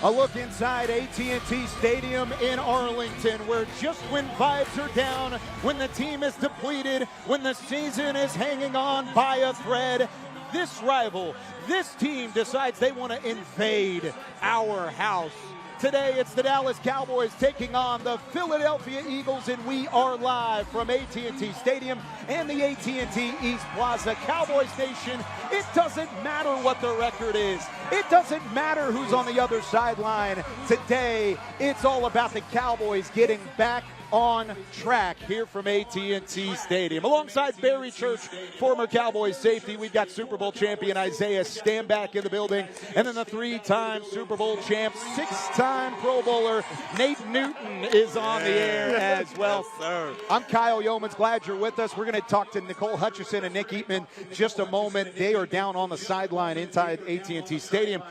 A look inside AT&T Stadium in Arlington, where just when vibes are down, when the team is depleted, when the season is hanging on by a thread, this rival, this team decides they want to invade our house. Today, it's the Dallas Cowboys taking on the Philadelphia Eagles, and we are live from AT&T Stadium and the AT&T East Plaza. Cowboys Nation, it doesn't matter what the record is. It doesn't matter who's on the other sideline. Today, it's all about the Cowboys getting back on track here from AT&T Stadium. Alongside Barry Church, former Cowboys safety, we've got Super Bowl champion Isaiah Stanback in the building, and then the three-time Super Bowl champ, six-time Pro Bowler Nate Newton is on the air as well. Yes, sir. I'm Kyle Yeomans. Glad you're with us. We're going to talk to Nicole Hutchison and Nick Eatman just a moment. They are down on the sideline inside AT&T Stadium.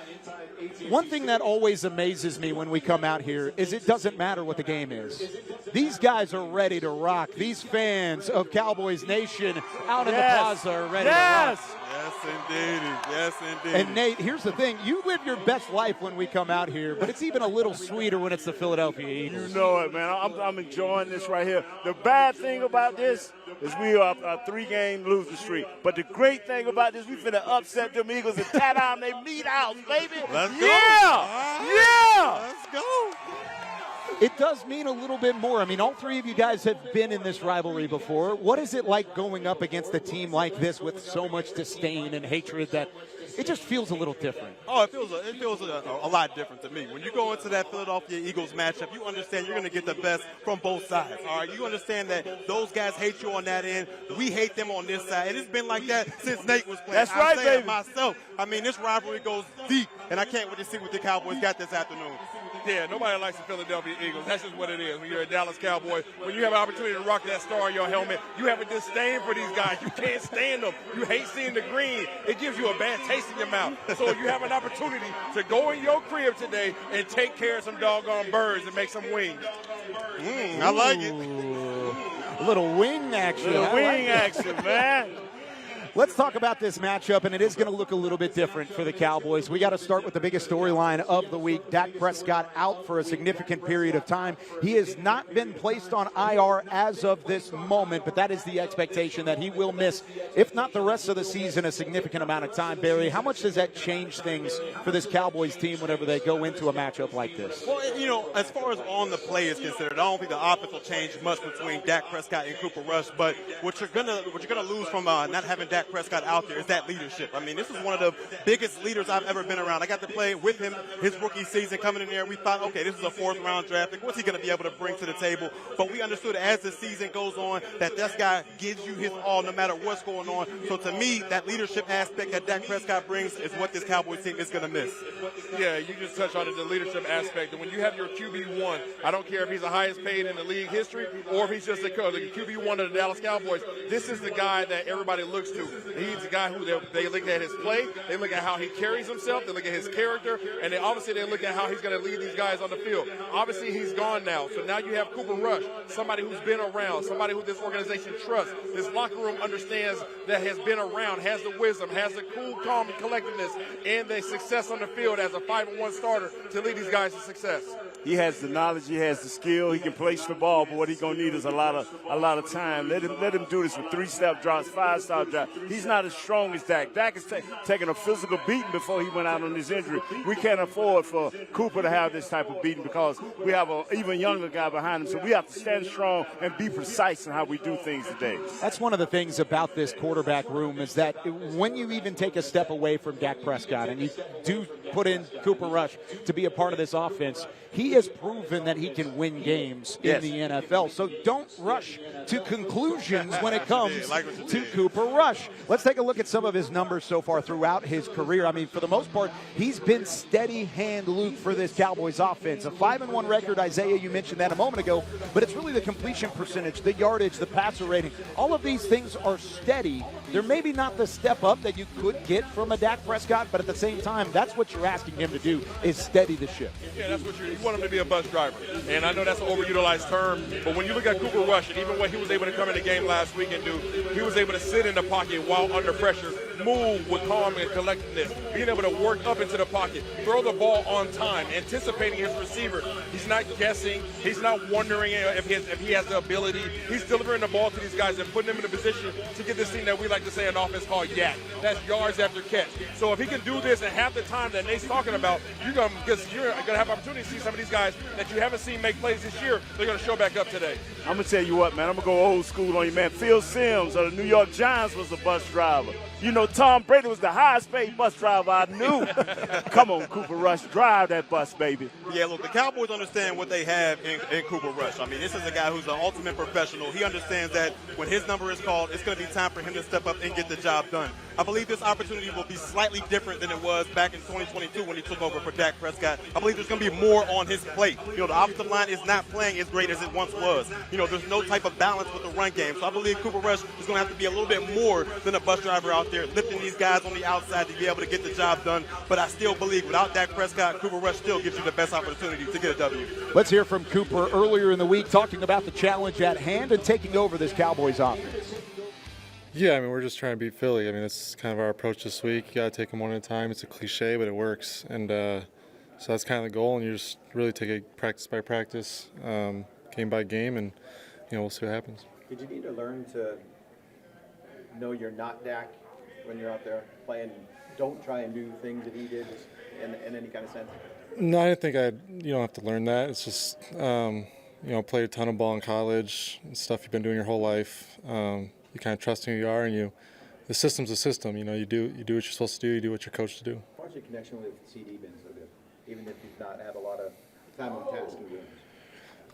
One thing that always amazes me when we come out here is it doesn't matter what the game is. These guys are ready to rock. These fans of Cowboys Nation out in the plaza are ready to rock. Yes, indeed. Yes, indeed. And Nate, here's the thing. You live your best life when we come out here, but it's even a little sweeter when it's the Philadelphia Eagles. You know it, man. I'm enjoying this right here. The bad thing about this is we are a three-game losing streak. But the great thing about this, we finna upset them Eagles and tie down their meat house, baby. Let's go. Yeah! Let's go. It does mean a little bit more. I mean, all three of you guys have been in this rivalry before. What is it like going up against a team like this with so much disdain and hatred that it just feels a little different? Oh, it feels a lot different to me. When you go into that Philadelphia Eagles matchup, you understand you're going to get the best from both sides. All right, you understand that those guys hate you on that end. We hate them on this side, and it's been like that since Nate was playing. That's right, baby. Myself. I mean, this rivalry goes deep, and I can't wait to see what the Cowboys got this afternoon. Yeah, nobody likes the Philadelphia Eagles. That's just what it is when you're a Dallas Cowboy. When you have an opportunity to rock that star on your helmet, you have a disdain for these guys. You can't stand them. You hate seeing the green. It gives you a bad taste in your mouth. So you have an opportunity to go in your crib today and take care of some doggone birds and make some wings. I like it. A little wing action. Action, man. Let's talk about this matchup, and it is going to look a little bit different for the Cowboys. We got to start with the biggest storyline of the week. Dak Prescott out for a significant period of time. He has not been placed on IR as of this moment, but that is the expectation that he will miss, if not the rest of the season, a significant amount of time. Barry, how much does that change things for this Cowboys team whenever they go into a matchup like this? Well, you know, as far as on the play is considered, I don't think the offense will change much between Dak Prescott and Cooper Rush. But what you're gonna lose from not having Dak Prescott out there is that leadership. I mean, this is one of the biggest leaders I've ever been around. I got to play with him his rookie season coming in there. We thought, okay, this is a fourth-round draft pick. What's he going to be able to bring to the table? But we understood as the season goes on that this guy gives you his all no matter what's going on. So to me, that leadership aspect that Dak Prescott brings is what this Cowboys team is going to miss. Yeah, you just touched on it, the leadership aspect. And when you have your QB1, I don't care if he's the highest paid in the league history or if he's just the QB1 of the Dallas Cowboys, this is the guy that everybody looks to. He's the guy who they look at his play, they look at how he carries himself, they look at his character, and they look at how he's going to lead these guys on the field. Obviously, he's gone now, so now you have Cooper Rush, somebody who's been around, somebody who this organization trusts, this locker room understands that has been around, has the wisdom, has the cool, calm, and collectedness, and the success on the field as a 5-1 starter to lead these guys to success. He has the knowledge, he has the skill, he can place the ball, but what he's gonna need is a lot of time. Let him do this with 3-step drops, 5-step drops. He's not as strong as Dak. Dak is taking a physical beating before he went out on his injury. We can't afford for Cooper to have this type of beating because we have an even younger guy behind him. So we have to stand strong and be precise in how we do things today. That's one of the things about this quarterback room is that when you even take a step away from Dak Prescott and you do put in Cooper Rush to be a part of this offense, he has proven that he can win games in the NFL. So don't rush to conclusions when it comes to Cooper Rush. Let's take a look at some of his numbers so far throughout his career. I mean, for the most part, he's been steady hand Luke for this Cowboys offense. A 5-1 record, Isaiah, you mentioned that a moment ago, but it's really the completion percentage, the yardage, the passer rating. All of these things are steady. They're maybe not the step up that you could get from a Dak Prescott, but at the same time, that's what you're asking him to do is steady the ship. Yeah, that's what you want him to be, a bus driver. And I know that's an overutilized term, but when you look at Cooper Rush and even what he was able to come in the game last week and do, he was able to sit in the pocket while under pressure, move with calm and collectedness, being able to work up into the pocket, throw the ball on time, anticipating his receiver. He's not guessing. He's not wondering if he has the ability. He's delivering the ball to these guys and putting them in a position to get this thing that we like to say in offense called yak. That's yards after catch. So if he can do this and half the time that Nate's talking about, you're going to have opportunity to see some of these guys that you haven't seen make plays this year. They're going to show back up today. I'm going to tell you what, man. I'm going to go old school on you, man. Phil Simms of the New York Giants was a bus driver. You know, Tom Brady was the highest paid bus driver I knew. Come on, Cooper Rush, drive that bus, baby. Yeah, look, the Cowboys understand what they have in Cooper Rush. I mean, this is a guy who's an ultimate professional. He understands that when his number is called, it's going to be time for him to step up and get the job done. I believe this opportunity will be slightly different than it was back in 2022 when he took over for Dak Prescott. I believe there's going to be more on his plate. You know, the offensive line is not playing as great as it once was. You know, there's no type of balance with the run game. So I believe Cooper Rush is going to have to be a little bit more than a bus driver out there, lifting these guys on the outside to be able to get the job done. But I still believe without Dak Prescott, Cooper Rush still gives you the best opportunity to get a W. Let's hear from Cooper earlier in the week talking about the challenge at hand and taking over this Cowboys offense. Yeah, I mean, we're just trying to beat Philly. I mean, that's kind of our approach this week. You got to take them one at a time. It's a cliche, but it works. And so that's kind of the goal, and you just really take it practice by practice, game by game, and, you know, we'll see what happens. Did you need to learn to know you're not Dak when you're out there playing? Don't try and do things that he did in any kind of sense? No, I didn't think you don't have to learn that. It's just, you know, played a ton of ball in college and stuff you've been doing your whole life. You kind of trust who you are, and the system's a system. You know, you do what you're supposed to do. You do what you're coached to do. Why's your connection with CD been so good, even if you've not had a lot of time on task in games?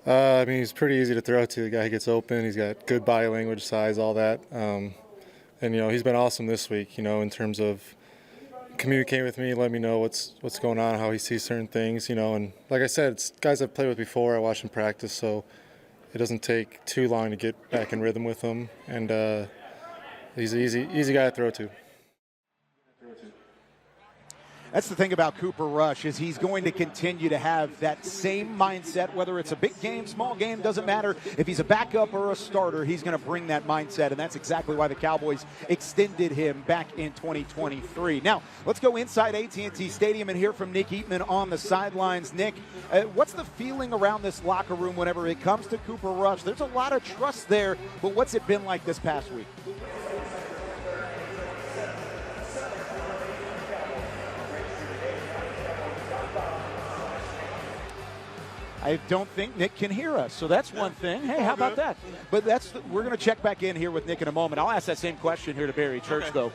I mean, he's pretty easy to throw to. The guy gets open. He's got good body language, size, all that. And, you know, he's been awesome this week, you know, in terms of communicating with me, letting me know what's going on, how he sees certain things, you know. And like I said, it's guys I've played with before. I watch him practice, so it doesn't take too long to get back in rhythm with him. And he's an easy guy to throw to. That's the thing about Cooper Rush, is he's going to continue to have that same mindset, whether it's a big game, small game, doesn't matter. If he's a backup or a starter, he's going to bring that mindset, and that's exactly why the Cowboys extended him back in 2023. Now, let's go inside AT&T Stadium and hear from Nick Eatman on the sidelines. Nick, what's the feeling around this locker room whenever it comes to Cooper Rush? There's a lot of trust there, but what's it been like this past week? I don't think Nick can hear us, so that's one thing. Hey, how about that? But we're going to check back in here with Nick in a moment. I'll ask that same question here to Barry Church, though.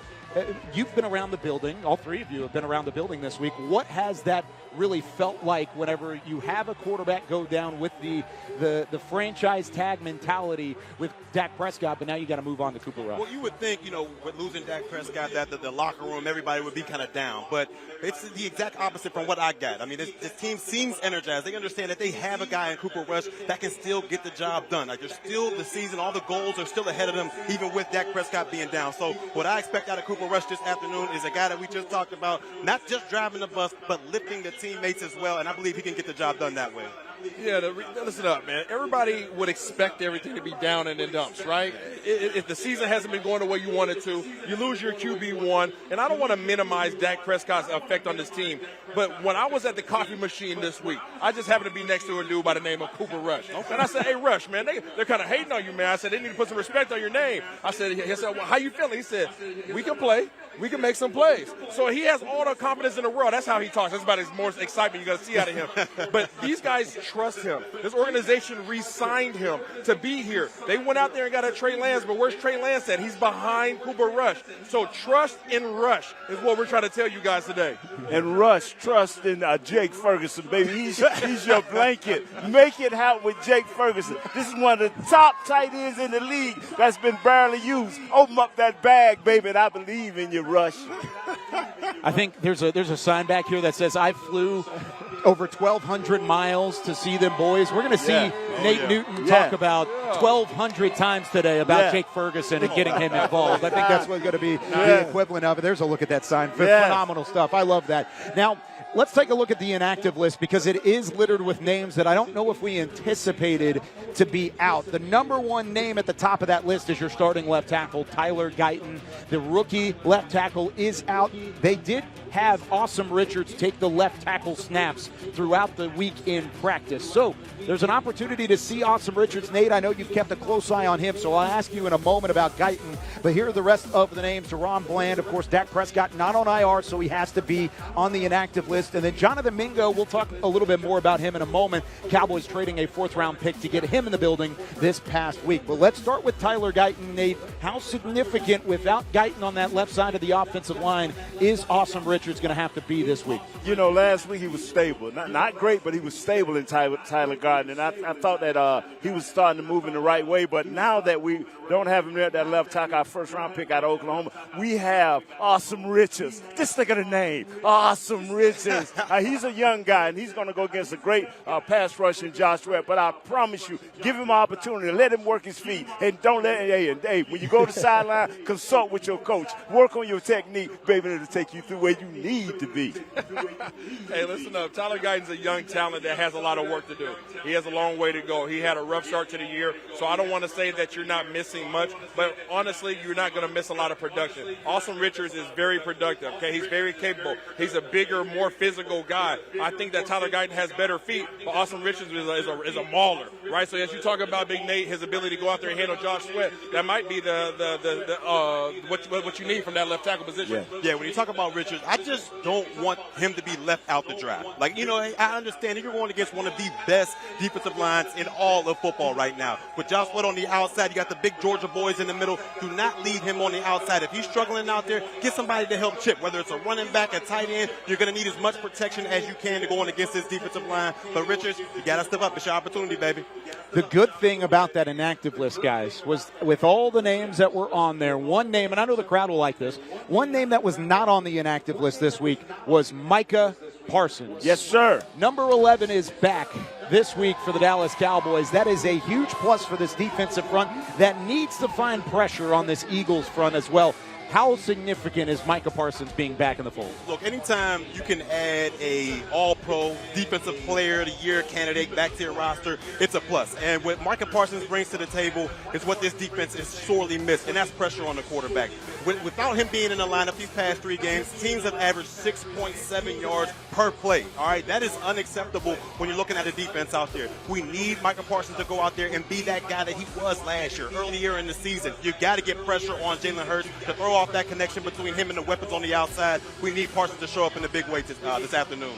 You've been around the building. All three of you have been around the building this week. What has that really felt like whenever you have a quarterback go down with the franchise tag mentality with Dak Prescott, but now you got to move on to Cooper Rush? Well, you would think, you know, with losing Dak Prescott, that the locker room, everybody would be kind of down. But it's the exact opposite from what I got. I mean, this team seems energized. They understand that they have a guy in Cooper Rush that can still get the job done. Like, there's still the season, all the goals are still ahead of them, even with Dak Prescott being down. So what I expect out of Cooper Rush this afternoon is a guy that we just talked about, not just driving the bus, but lifting the teammates as well, and I believe he can get the job done that way. Yeah, listen up, man. Everybody would expect everything to be down and in dumps, right? If the season hasn't been going the way you want it to, you lose your QB1, and I don't want to minimize Dak Prescott's effect on this team, but when I was at the coffee machine this week, I just happened to be next to a dude by the name of Cooper Rush. Okay. And I said, hey, Rush, man, they're kind of hating on you, man. I said, they need to put some respect on your name. I said, well, how you feeling? He said, we can play. We can make some plays. So he has all the confidence in the world. That's how he talks. That's about as more excitement you're going to see out of him. But these guys trust him. This organization re-signed him to be here. They went out there and got a Trey Lance, but where's Trey Lance at? He's behind Cooper Rush. So trust in Rush is what we're trying to tell you guys today. And Rush, trust in Jake Ferguson, baby. He's your blanket. Make it happen with Jake Ferguson. This is one of the top tight ends in the league that's been barely used. Open up that bag, baby, and I believe in you, Rush. I think there's a sign back here that says, I flew over 1,200 miles to see them boys. We're going to see Nate Newton talk about 1,200 times today about Jake Ferguson and getting him involved. I think that's what's going to be the equivalent of it. There's a look at that sign. Phenomenal stuff. I love that. Now, let's take a look at the inactive list because it is littered with names that I don't know if we anticipated to be out. The number one name at the top of that list is your starting left tackle, Tyler Guyton. The rookie left tackle is out. They did have Awesome Richards take the left tackle snaps throughout the week in practice. So there's an opportunity to see Awesome Richards. Nate, I know you've kept a close eye on him, so I'll ask you in a moment about Guyton. But here are the rest of the names. Deron Bland, of course, Dak Prescott not on IR, so he has to be on the inactive list. And then Jonathan Mingo, we'll talk a little bit more about him in a moment. Cowboys trading a 4th-round pick to get him in the building this past week. But let's start with Tyler Guyton. Nate, how significant without Guyton on that left side of the offensive line is Awesome Richards going to have to be this week? You know, last week he was stable. Not great, but he was stable in Tyler Guyton. And I thought that he was starting to move in the right way. But now that we don't have him there at that left tackle, our 1st-round pick out of Oklahoma, we have Awesome Richards. Just think of the name, Awesome Richards. He's a young guy, and he's going to go against a great pass rush in Josh Sweat. But I promise you, give him an opportunity. Let him work his feet. And don't let hey, when you go to the sideline, consult with your coach. Work on your technique, baby, it'll take you through where you need to be. Hey, listen up. Tyler Guyton's a young talent that has a lot of work to do. He has a long way to go. He had a rough start to the year, so I don't want to say that you're not missing much, but honestly, you're not going to miss a lot of production. Awesome Richards is very productive, okay? He's very capable. He's a bigger, more physical guy. I think that Tyler Guyton has better feet, but Awesome Richards is a mauler, right? So as you talk about Big Nate, his ability to go out there and handle Josh Sweat, that might be what you need from that left tackle position. Yeah, when you talk about Richards, I just don't want him to be left out the draft. Like, you know, I understand that you're going against one of the best defensive lines in all of football right now. With Josh Sweat on the outside, you got the big Georgia boys in the middle. Do not leave him on the outside. If he's struggling out there, get somebody to help chip. Whether it's a running back, a tight end, you're going to need as much protection as you can to go on against this defensive line. But Richards, you got to step up. It's your opportunity, baby. The good thing about that inactive list, guys, was with all the names that were on there, one name, and I know the crowd will like this, one name that was not on the inactive list this week was Micah Parsons. Yes, sir. Number 11 is back this week for the Dallas Cowboys. That is a huge plus for this defensive front that needs to find pressure on this Eagles front as well. How significant is Micah Parsons being back in the fold? Look, anytime you can add a all-pro defensive player of the year candidate back to your roster, it's a plus. And what Micah Parsons brings to the table is what this defense is sorely missed, and that's pressure on the quarterback. Without him being in the lineup these past 3 games, teams have averaged 6.7 yards per play. All right, that is unacceptable when you're looking at a defense out there. We need Micah Parsons to go out there and be that guy that he was last year, earlier in the season. You got to get pressure on Jalen Hurts to throw off that connection between him and the weapons on the outside. We need Parsons to show up in the big way this afternoon.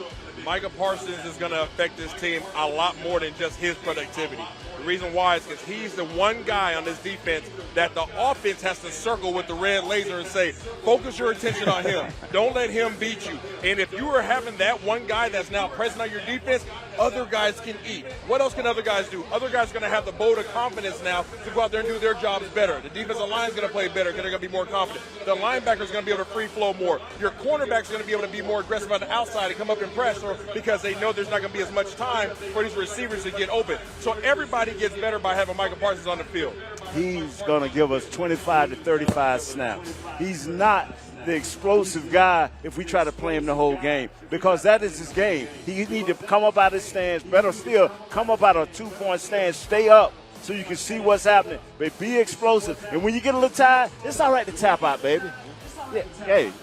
Micah Parsons is going to affect this team a lot more than just his productivity. The reason why is because he's the one guy on this defense that the offense has to circle with the red laser and say, focus your attention on him. Don't let him beat you. And if you are having that one guy that's now present on your defense, other guys can eat. What else can other guys do? Other guys are going to have the bold of confidence now to go out there and do their jobs better. The defensive line is going to play better because they're going to be more confident. The linebacker is going to be able to free flow more. Your cornerback is going to be able to be more aggressive on the outside and come up and pressure because they know there's not going to be as much time for these receivers to get open. So everybody gets better by having Micah Parsons on the field. He's going to give us 25 to 35 snaps. He's not the explosive guy if we try to play him the whole game, because that is his game. He needs to come up out of his stance, better still, come up out of a 2-point stance, stay up so you can see what's happening, but be explosive. And when you get a little tired, it's all right to tap out, baby. Yeah, hey,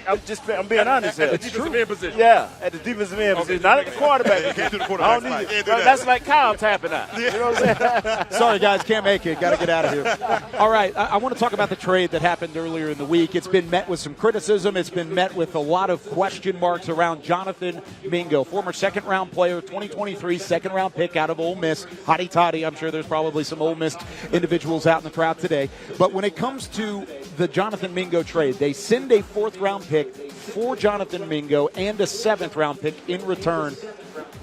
I'm being honest here. At the defensive end position. Yeah, at the defensive end position, not at the quarterback. I don't need it. That's like Kyle tapping out. You know what I'm saying? Sorry, guys, can't make it. Got to get out of here. All right, I want to talk about the trade that happened earlier in the week. It's been met with some criticism. It's been met with a lot of question marks around Jonathan Mingo, former second-round player, 2023 second-round pick out of Ole Miss. Hotty toddy. I'm sure there's probably some Ole Miss individuals out in the crowd today. But when it comes to the Jonathan Mingo trade, they send a 4th-round pick for Jonathan Mingo and a 7th-round pick in return.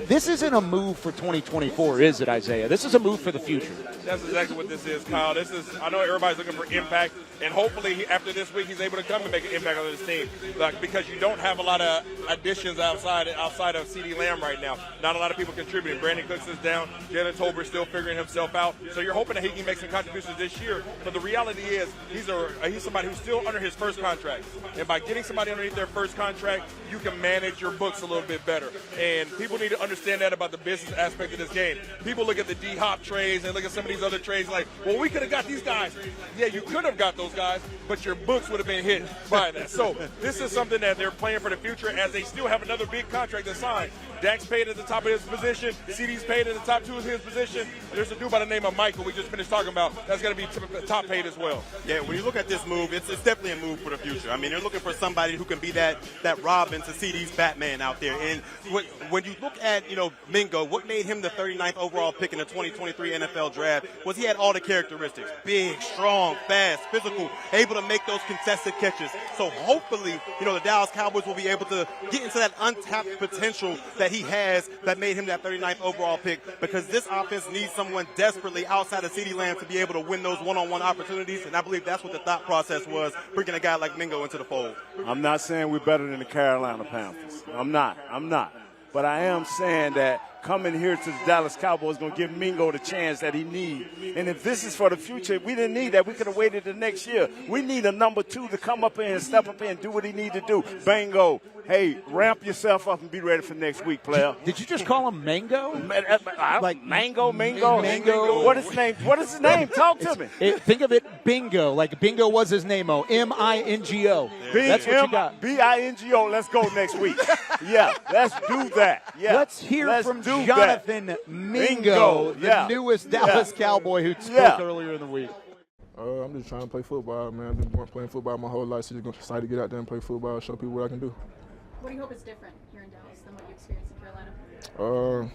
this isn't a move for 2024, is it, Isaiah? This is a move for the future. That's exactly what this is, Kyle. I know everybody's looking for impact, and hopefully after this week he's able to come and make an impact on this team. Because you don't have a lot of additions outside of CeeDee Lamb right now. Not a lot of people contributing. Brandon Cooks is down. Jalen Tolbert's still figuring himself out. So you're hoping that he can make some contributions this year. But the reality is he's somebody who's still under his first contract. And by getting somebody underneath their first contract, you can manage your books a little bit better. And people need to understand that about the business aspect of this game. People look at the D-Hop trades and look at some of these other trades like, well, we could have got these guys. Yeah, you could have got those guys, but your books would have been hit by that. So this is something that they're playing for the future as they still have another big contract to sign. Dak's paid at the top of his position. CeeDee's paid at the top 2 of his position. There's a dude by the name of Michael we just finished talking about. That's going to be top paid as well. Yeah, when you look at this move, it's definitely a move for the future. I mean, they're looking for somebody who can be that Robin to CeeDee's Batman out there. And when you look at, Mingo, what made him the 39th overall pick in the 2023 NFL draft was he had all the characteristics. Big, strong, fast, physical, able to make those contested catches. So hopefully, the Dallas Cowboys will be able to get into that untapped potential that he has that made him that 39th overall pick, because this offense needs someone desperately outside of CeeDee Lamb to be able to win those one-on-one opportunities, and I believe that's what the thought process was, bringing a guy like Mingo into the fold. I'm not saying we're better than the Carolina Panthers. I'm not. But I am saying that coming here to the Dallas Cowboys is going to give Mingo the chance that he needs. And if this is for the future, we didn't need that. We could have waited the next year. We need a number 2 to come up in and step up in and do what he needs to do. Bingo. Hey, ramp yourself up and be ready for next week, player. Did you just call him Mango? Like Mingo. What is his name? What is his name? Talk to me. Think of it Bingo, like Bingo was his name-o. M-I-N-G-O. That's what you got. B-I-N-G-O. Let's go next week. Yeah, let's do that. Yeah. Let's hear from Jonathan Mingo, the newest Dallas Cowboy who spoke earlier in the week. I'm just trying to play football, man. I've been playing football my whole life, so just decided to get out there and play football, show people what I can do. What do you hope is different here in Dallas than what you experienced in Carolina?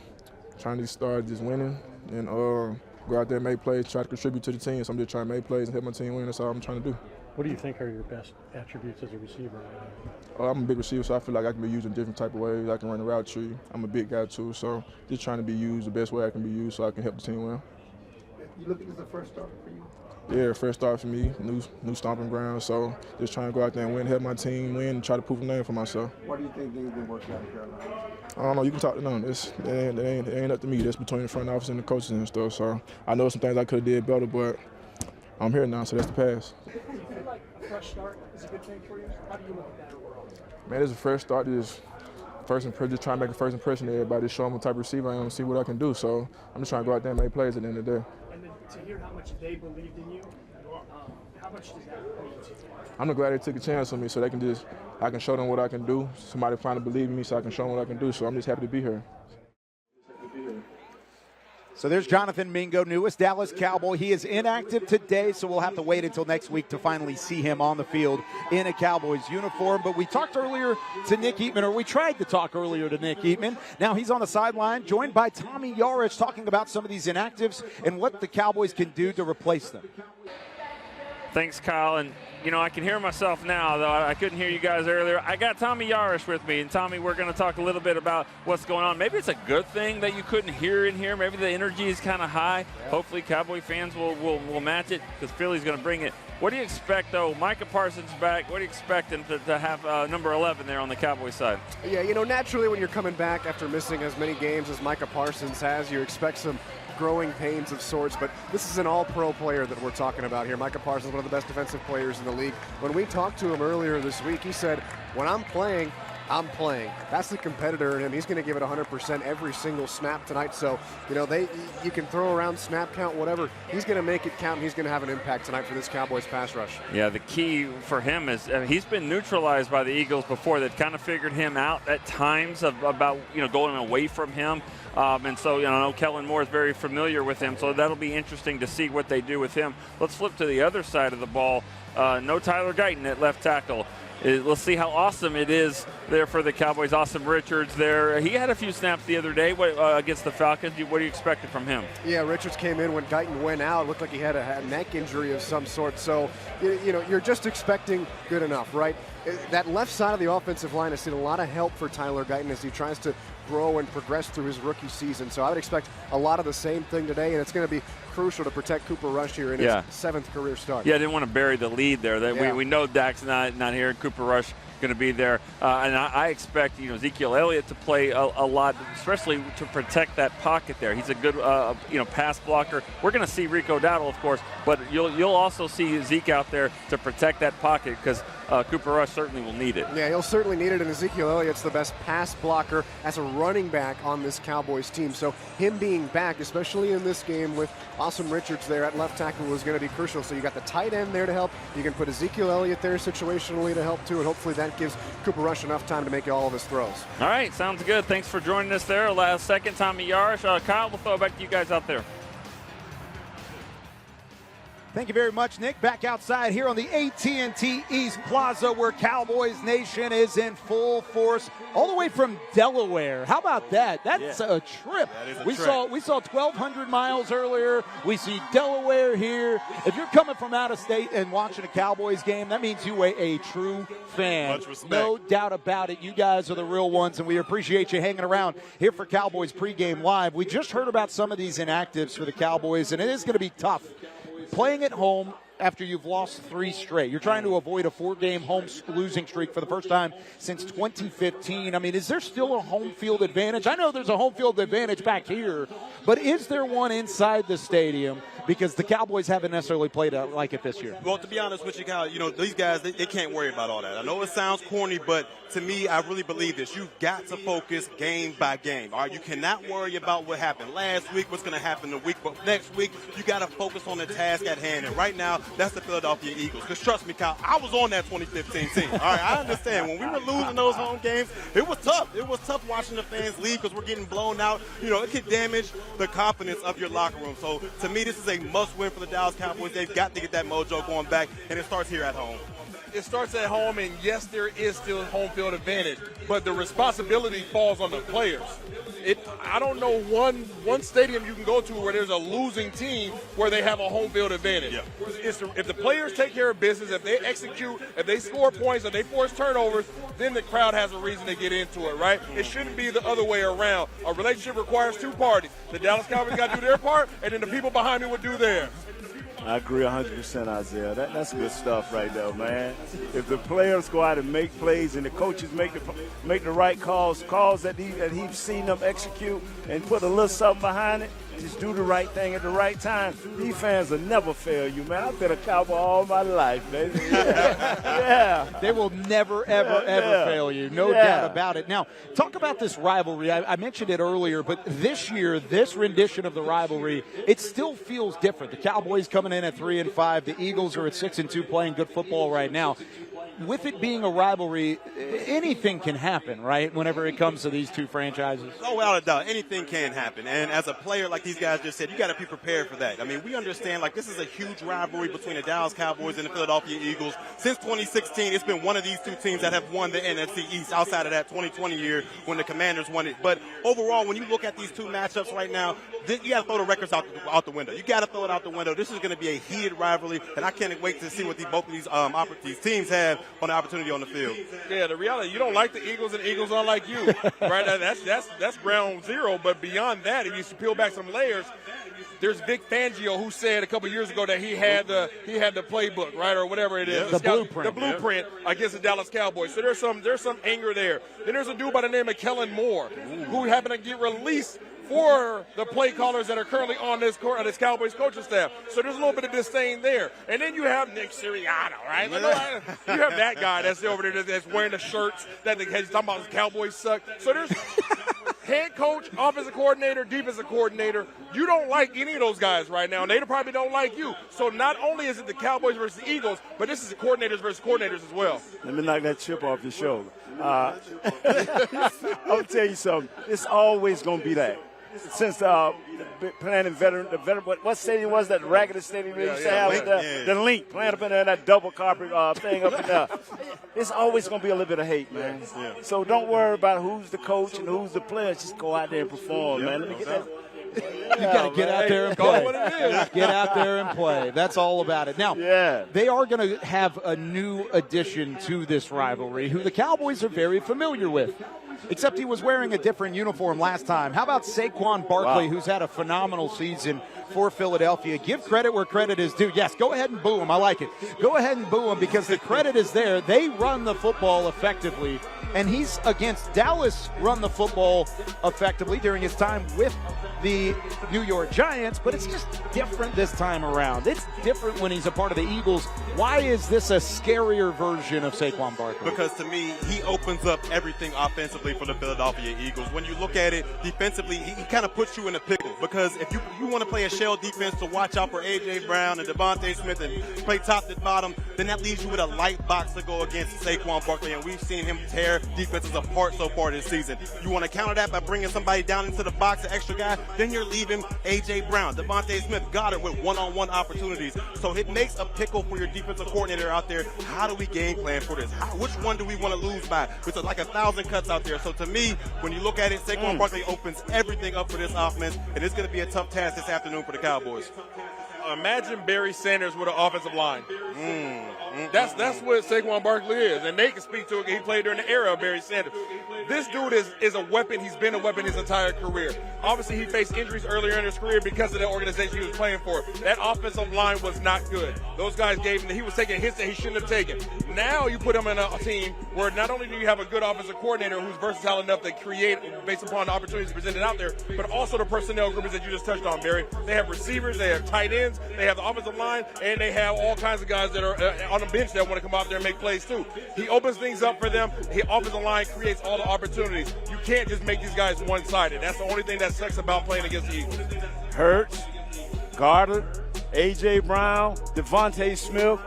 Trying to start just winning and go out there and make plays, try to contribute to the team. So I'm just trying to make plays and help my team win. That's all I'm trying to do. What do you think are your best attributes as a receiver right now? I'm a big receiver, so I feel like I can be used in different type of ways. I can run the route tree. I'm a big guy too, so just trying to be used the best way I can be used so I can help the team win. You look at this as a first start for you? Yeah, first start for me, new stomping ground. So just trying to go out there and win, help my team win, and try to prove a name for myself. What do you think they've been working out in Carolina? I don't know. You can talk to them. It ain't up to me. That's between the front office and the coaches and stuff. So I know some things I could have did better, but I'm here now, so that's the pass. Do you feel like a fresh start is a good thing for you? How do you look at that overall? Man, it's a fresh start. Just trying to make a first impression to everybody, just show them what type of receiver I am and see what I can do. So I'm just trying to go out there and make plays at the end of the day. And then to hear how much they believed in you, how much does that mean to you? I'm glad they took a chance on me so I can show them what I can do. Somebody finally believe in me so I can show them what I can do. So I'm just happy to be here. So there's Jonathan Mingo, newest Dallas Cowboy. He is inactive today, so we'll have to wait until next week to finally see him on the field in a Cowboys uniform. But we talked earlier to Nick Eatman, or we tried to talk earlier to Nick Eatman. Now he's on the sideline, joined by Tommy Yarich, talking about some of these inactives and what the Cowboys can do to replace them. Thanks, Kyle. And, I can hear myself now, though I couldn't hear you guys earlier. I got Tommy Yarich with me. And, Tommy, we're going to talk a little bit about what's going on. Maybe it's a good thing that you couldn't hear in here. Maybe the energy is kind of high. Yeah. Hopefully Cowboy fans will match it because Philly's going to bring it. What do you expect, though? Micah Parsons back. What do you expect him to have number 11 there on the Cowboys side? Yeah, naturally when you're coming back after missing as many games as Micah Parsons has, you expect some growing pains of sorts, but this is an all-pro player that we're talking about here. Micah Parsons, one of the best defensive players in the league. When we talked to him earlier this week, he said, when I'm playing, I'm playing. That's the competitor in him. He's going to give it 100% every single snap tonight. So, you can throw around snap count, whatever. He's going to make it count, and he's going to have an impact tonight for this Cowboys pass rush. Yeah, the key for him is he's been neutralized by the Eagles before. That kind of figured him out at times about going away from him. And so, I know Kellen Moore is very familiar with him, so that'll be interesting to see what they do with him. Let's flip to the other side of the ball. No Tyler Guyton at left tackle. Let's see how awesome it is there for the Cowboys. Awesome Richards there. He had a few snaps the other day against the Falcons. What do you expect from him? Yeah, Richards came in when Guyton went out. It looked like he had a neck injury of some sort. So, you're just expecting good enough, right? That left side of the offensive line has seen a lot of help for Tyler Guyton as he tries to grow and progress through his rookie season. So I would expect a lot of the same thing today, and it's going to be crucial to protect Cooper Rush here in his 7th career start. Yeah, I didn't want to bury the lead there. We know Dak's not here, and Cooper Rush going to be there. And I expect Ezekiel Elliott to play a lot, especially to protect that pocket there. He's a good pass blocker. We're going to see Rico Dowdle, of course, but you'll also see Zeke out there to protect that pocket because Cooper Rush certainly will need it. Yeah, he'll certainly need it, and Ezekiel Elliott's the best pass blocker as a running back on this Cowboys team. So him being back, especially in this game with Awesome Richards there at left tackle, was going to be crucial. So you got the tight end there to help. You can put Ezekiel Elliott there situationally to help too, and hopefully that gives Cooper Rush enough time to make all of his throws. All right, sounds good. Thanks for joining us there. Last second, Tommy Yarish. Kyle, we'll throw it back to you guys out there. Thank you very much, Nick. Back outside here on the AT&T East Plaza where Cowboys Nation is in full force, all the way from Delaware. How about that? That's a trip. That is a we trip. saw 1,200 miles earlier. We see Delaware here. If you're coming from out of state and watching a Cowboys game, that means you are a true fan. Much respect. No doubt about it. You guys are the real ones, and we appreciate you hanging around here for Cowboys Pregame Live. We just heard about some of these inactives for the Cowboys, and it is going to be tough. Playing at home after you've lost 3 straight. You're trying to avoid a 4-game home losing streak for the first time since 2015. I mean, is there still a home field advantage? I know there's a home field advantage back here, but is there one inside the stadium? Because the Cowboys haven't necessarily played like it this year. Well, to be honest with you, Kyle, these guys, they can't worry about all that. I know it sounds corny, but to me, I really believe this. You've got to focus game by game. All right, you cannot worry about what happened last week, what's going to happen the week, but next week, you got to focus on the task at hand. And right now, that's the Philadelphia Eagles. Because trust me, Kyle, I was on that 2015 team. All right, I understand. When we were losing those home games, it was tough. It was tough watching the fans leave because we're getting blown out. It could damage the confidence of your locker room. So, to me, this is a must-win for the Dallas Cowboys. They've got to get that mojo going back, and it starts here at home. It starts at home, and yes, there is still home field advantage, but the responsibility falls on the players. I don't know one stadium you can go to where there's a losing team where they have a home field advantage. Yeah. If the players take care of business, if they execute, if they score points, if they force turnovers, then the crowd has a reason to get into it, right? It shouldn't be the other way around. A relationship requires 2 parties. The Dallas Cowboys got to do their part, and then the people behind me would do theirs. I agree 100%, Isaiah. That's good stuff right there, man. If the players go out and make plays and the coaches make the right calls that he's seen them execute and put a little something behind it, just do the right thing at the right time. These fans will never fail you, man. I've been a Cowboy all my life, baby. Yeah. They will never, ever fail you. No doubt about it. Now, talk about this rivalry. I mentioned it earlier, but this year, this rendition of the rivalry, it still feels different. The Cowboys coming in at 3-5. The Eagles are at 6-2 playing good football right now. With it being a rivalry, anything can happen, right, whenever it comes to these two franchises? Oh, without a doubt, anything can happen. And as a player, like these guys just said, you got to be prepared for that. I mean, we understand, this is a huge rivalry between the Dallas Cowboys and the Philadelphia Eagles. Since 2016, it's been one of these 2 teams that have won the NFC East outside of that 2020 year when the Commanders won it. But overall, when you look at these 2 matchups right now, you got to throw the records out the window. You got to throw it out the window. This is going to be a heated rivalry, and I can't wait to see what both of these teams have on the opportunity on the field. Yeah, the reality, you don't like the Eagles and the Eagles aren't like you, right? That's ground zero. But beyond that, if you peel back some layers, there's Vic Fangio who said a couple years ago that he had the playbook, right, or whatever it is, the blueprint against the Dallas Cowboys. So there's some anger there. Then there's a dude by the name of Kellen Moore who happened to get released for the play callers that are currently on this Cowboys coaching staff. So there's a little bit of disdain there. And then you have Nick Sirianni, right? You have that guy that's over there that's wearing the shirts that he's talking about the Cowboys suck. So there's head coach, offensive coordinator, defensive coordinator. You don't like any of those guys right now, and they probably don't like you. So not only is it the Cowboys versus the Eagles, but this is the coordinators versus coordinators as well. Let me knock that chip off your shoulder. I'm going to tell you something. It's always going to be that. Since playing in what stadium was that? The Raggedy Stadium they used to have the Link, playing up in there, that double carpet thing up in there. It's always going to be a little bit of hate, man. So don't worry about who's the coach and who's the player. Just go out there and perform, man. You got to get out there and play. Get out there and play. That's all about it. Now, they are going to have a new addition to this rivalry who the Cowboys are very familiar with. Except he was wearing a different uniform last time. How about Saquon Barkley, who's had a phenomenal season for Philadelphia? Give credit where credit is due. Yes, go ahead and boo him. I like it. Go ahead and boo him because the credit is there. They run the football effectively, and he's against Dallas run the football effectively during his time with the New York Giants, but it's just different this time around. It's different when he's a part of the Eagles. Why is this a scarier version of Saquon Barkley? Because to me, he opens up everything offensively for the Philadelphia Eagles. When you look at it defensively, he kind of puts you in a pickle because if you want to play a shell defense to watch out for A.J. Brown and Devontae Smith and play top to bottom, then that leaves you with a light box to go against Saquon Barkley, and we've seen him tear defenses apart so far this season. You want to counter that by bringing somebody down into the box, an extra guy, then you're leaving A.J. Brown, Devontae Smith, Goddard with one-on-one opportunities. So it makes a pickle for your defensive coordinator out there. How do we game plan for this? Which one do we want to lose by? It's like 1,000 cuts out there. So to me, when you look at it, Saquon Barkley opens everything up for this offense, and it's going to be a tough task this afternoon for the Cowboys. Imagine Barry Sanders with an offensive line. That's what Saquon Barkley is, and they can speak to it. He played during the era of Barry Sanders. This dude is a weapon. He's been a weapon his entire career. Obviously, he faced injuries earlier in his career because of the organization he was playing for. That offensive line was not good. Those guys gave him, he was taking hits that he shouldn't have taken. Now you put him in a team where not only do you have a good offensive coordinator who's versatile enough to create based upon the opportunities presented out there, but also the personnel groups that you just touched on, Barry. They have receivers, they have tight ends, they have the offensive line, and they have all kinds of guys that are on the bench that want to come out there and make plays too. He opens things up for them. He offensive line creates all the opportunities. You can't just make these guys one-sided. That's the only thing that sucks about playing against the Eagles. Hurts, Goddard, A.J. Brown, Devontae Smith,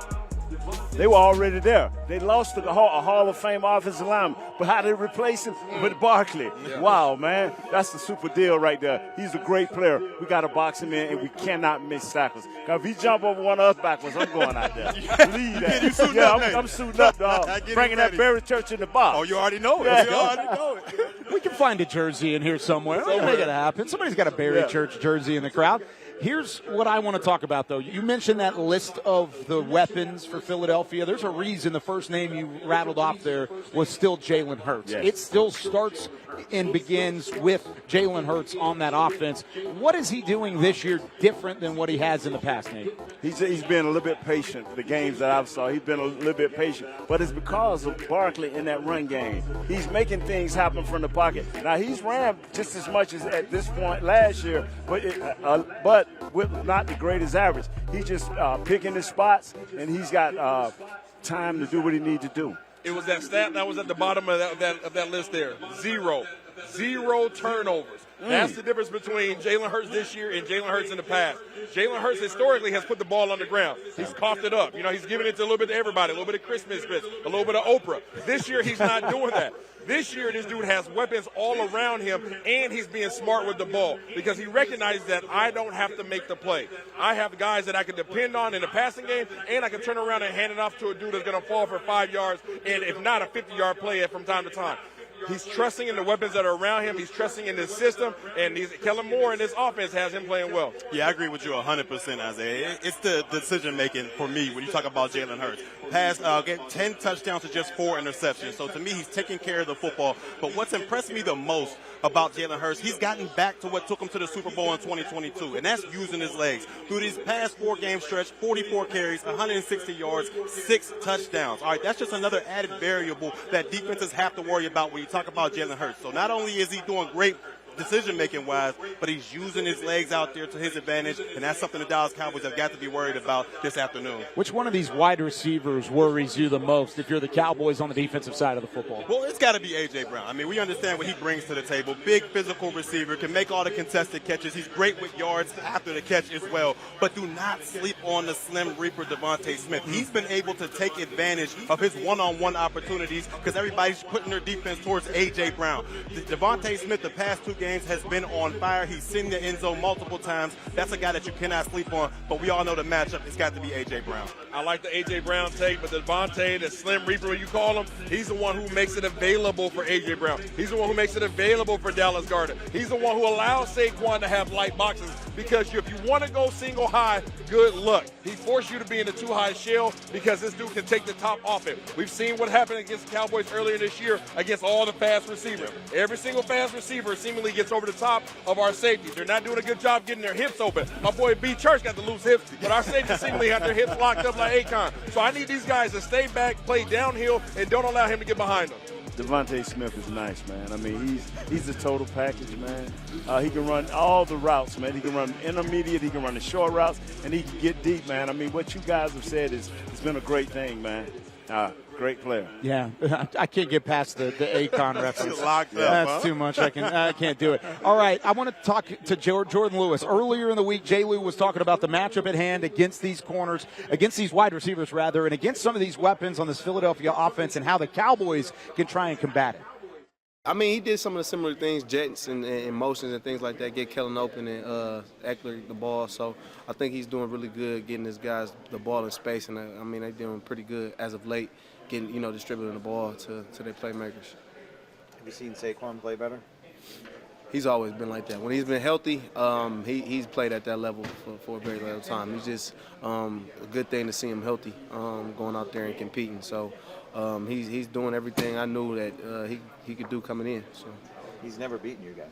they were already there. They lost a Hall of Fame offensive lineman, but how did they replace him? With Barkley. Yeah. Wow, man, that's the super deal right there. He's a great player. We got to box him in, and we cannot miss tackles. Because if he jump over one of us backwards, I'm going out there. Believe that. I'm suiting up, dog. Bringing that Barry Church in the box. Oh, you already know it. Yeah. You already know it. We can find a jersey in here somewhere. We'll make it happen. Somebody's got a Barry Church jersey in the crowd. Here's what I want to talk about, though. You mentioned that list of the weapons for Philadelphia. There's a reason the first name you rattled off there was still Jalen Hurts. Yes. It still starts and begins with Jalen Hurts on that offense. What is he doing this year different than what he has in the past, Nate? He's been a little bit patient. The games that I've saw, he's been a little bit patient. But it's because of Barkley in that run game. He's making things happen from the pocket. Now, he's ran just as much as at this point last year, but with not the greatest average. He's just picking his spots, and he's got time to do what he needs to do. It was that stat that was at the bottom of that list there. Zero turnovers. That's the difference between Jalen Hurts this year and Jalen Hurts in the past. Jalen Hurts historically has put the ball on the ground. He's coughed it up. He's giving it to a little bit to everybody, a little bit of Christmas bits, a little bit of Oprah. This year, he's not doing that. This year, this dude has weapons all around him, and he's being smart with the ball because he recognizes that I don't have to make the play. I have guys that I can depend on in the passing game, and I can turn around and hand it off to a dude that's going to fall for 5 yards, and if not, a 50-yard play from time to time. He's trusting in the weapons that are around him. He's trusting in this system, and Kellen Moore and this offense has him playing well. Yeah, I agree with you 100%, Isaiah. It's the decision-making for me when you talk about Jalen Hurts. Get 10 touchdowns to just 4 interceptions. So, to me, he's taking care of the football. But what's impressed me the most about Jalen Hurts, he's gotten back to what took him to the Super Bowl in 2022, and that's using his legs. Through these past 4-game stretch, 44 carries, 160 yards, 6 touchdowns. All right, that's just another added variable that defenses have to worry about when you talk about Jalen Hurts. So not only is he doing great decision-making wise, but he's using his legs out there to his advantage, and that's something the Dallas Cowboys have got to be worried about this afternoon. Which one of these wide receivers worries you the most if you're the Cowboys on the defensive side of the football? Well, it's got to be A.J. Brown. I mean, we understand what he brings to the table. Big physical receiver, can make all the contested catches. He's great with yards after the catch as well. But do not sleep on the Slim Reaper Devontae Smith. He's been able to take advantage of his one-on-one opportunities because everybody's putting their defense towards A.J. Brown. Devontae Smith, the past 2 games, has been on fire. He's seen the end zone multiple times. That's a guy that you cannot sleep on, but we all know the matchup. It's got to be A.J. Brown. I like the A.J. Brown take, but the Devontae, the Slim Reaper, what you call him, he's the one who makes it available for A.J. Brown. He's the one who makes it available for Dallas Goedert. He's the one who allows Saquon to have light boxes, because if you want to go single high, good luck. He forced you to be in the too high shell because this dude can take the top off it. We've seen what happened against the Cowboys earlier this year against all the fast receivers. Every single fast receiver seemingly gets over the top of our safeties. They're not doing a good job getting their hips open. My boy B. Church got the loose hips, but our safeties seemingly have their hips locked up like Akon. So I need these guys to stay back, play downhill, and don't allow him to get behind them. Devontae Smith is nice, man. I mean, he's a total package, man. He can run all the routes, man. He can run intermediate, he can run the short routes, and he can get deep, man. I mean, what you guys have said it's been a great thing, man. Great player. Yeah, I can't get past the Akon reference. Locked up, That's too much. I can't do it. All right, I want to talk to Jordan Lewis. Earlier in the week, J. Lou was talking about the matchup at hand against these corners, against these wide receivers, rather, and against some of these weapons on this Philadelphia offense, and how the Cowboys can try and combat it. I mean, he did some of the similar things, jets and motions and things like that, get Kellen open and Eckler the ball. So I think he's doing really good getting his guys the ball in space, and I mean, they're doing pretty good as of late, getting, distributing the ball to their playmakers. Have you seen Saquon play better? He's always been like that. When he's been healthy, he's played at that level for a very long time. It's just a good thing to see him healthy, going out there and competing. So he's doing everything I knew that he could do coming in. So he's never beaten you guys.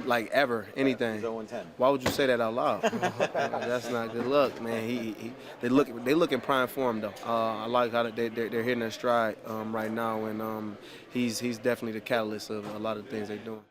Like ever, anything. He's 0-10. Why would you say that out loud? That's not good luck, man. They look in prime form though. I like how they're hitting their stride right now, and he's definitely the catalyst of a lot of things they're doing.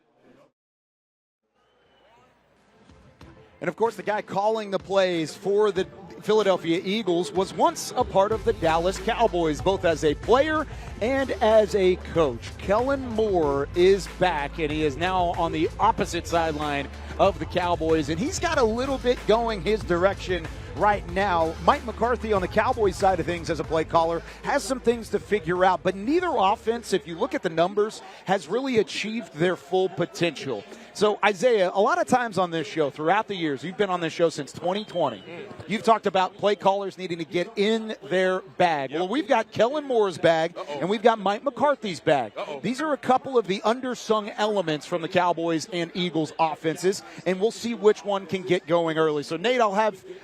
And, of course, the guy calling the plays for the Philadelphia Eagles was once a part of the Dallas Cowboys, both as a player and as a coach. Kellen Moore is back, and he is now on the opposite sideline of the Cowboys, and he's got a little bit going his direction right now. Mike McCarthy on the Cowboys side of things as a play caller has some things to figure out, but neither offense, if you look at the numbers, has really achieved their full potential. So, Isaiah, a lot of times on this show, throughout the years, you've been on this show since 2020, you've talked about play callers needing to get in their bag. Well, we've got Kellen Moore's bag, and we've got Mike McCarthy's bag. These are a couple of the undersung elements from the Cowboys and Eagles offenses, and we'll see which one can get going early. So, Nate, I'm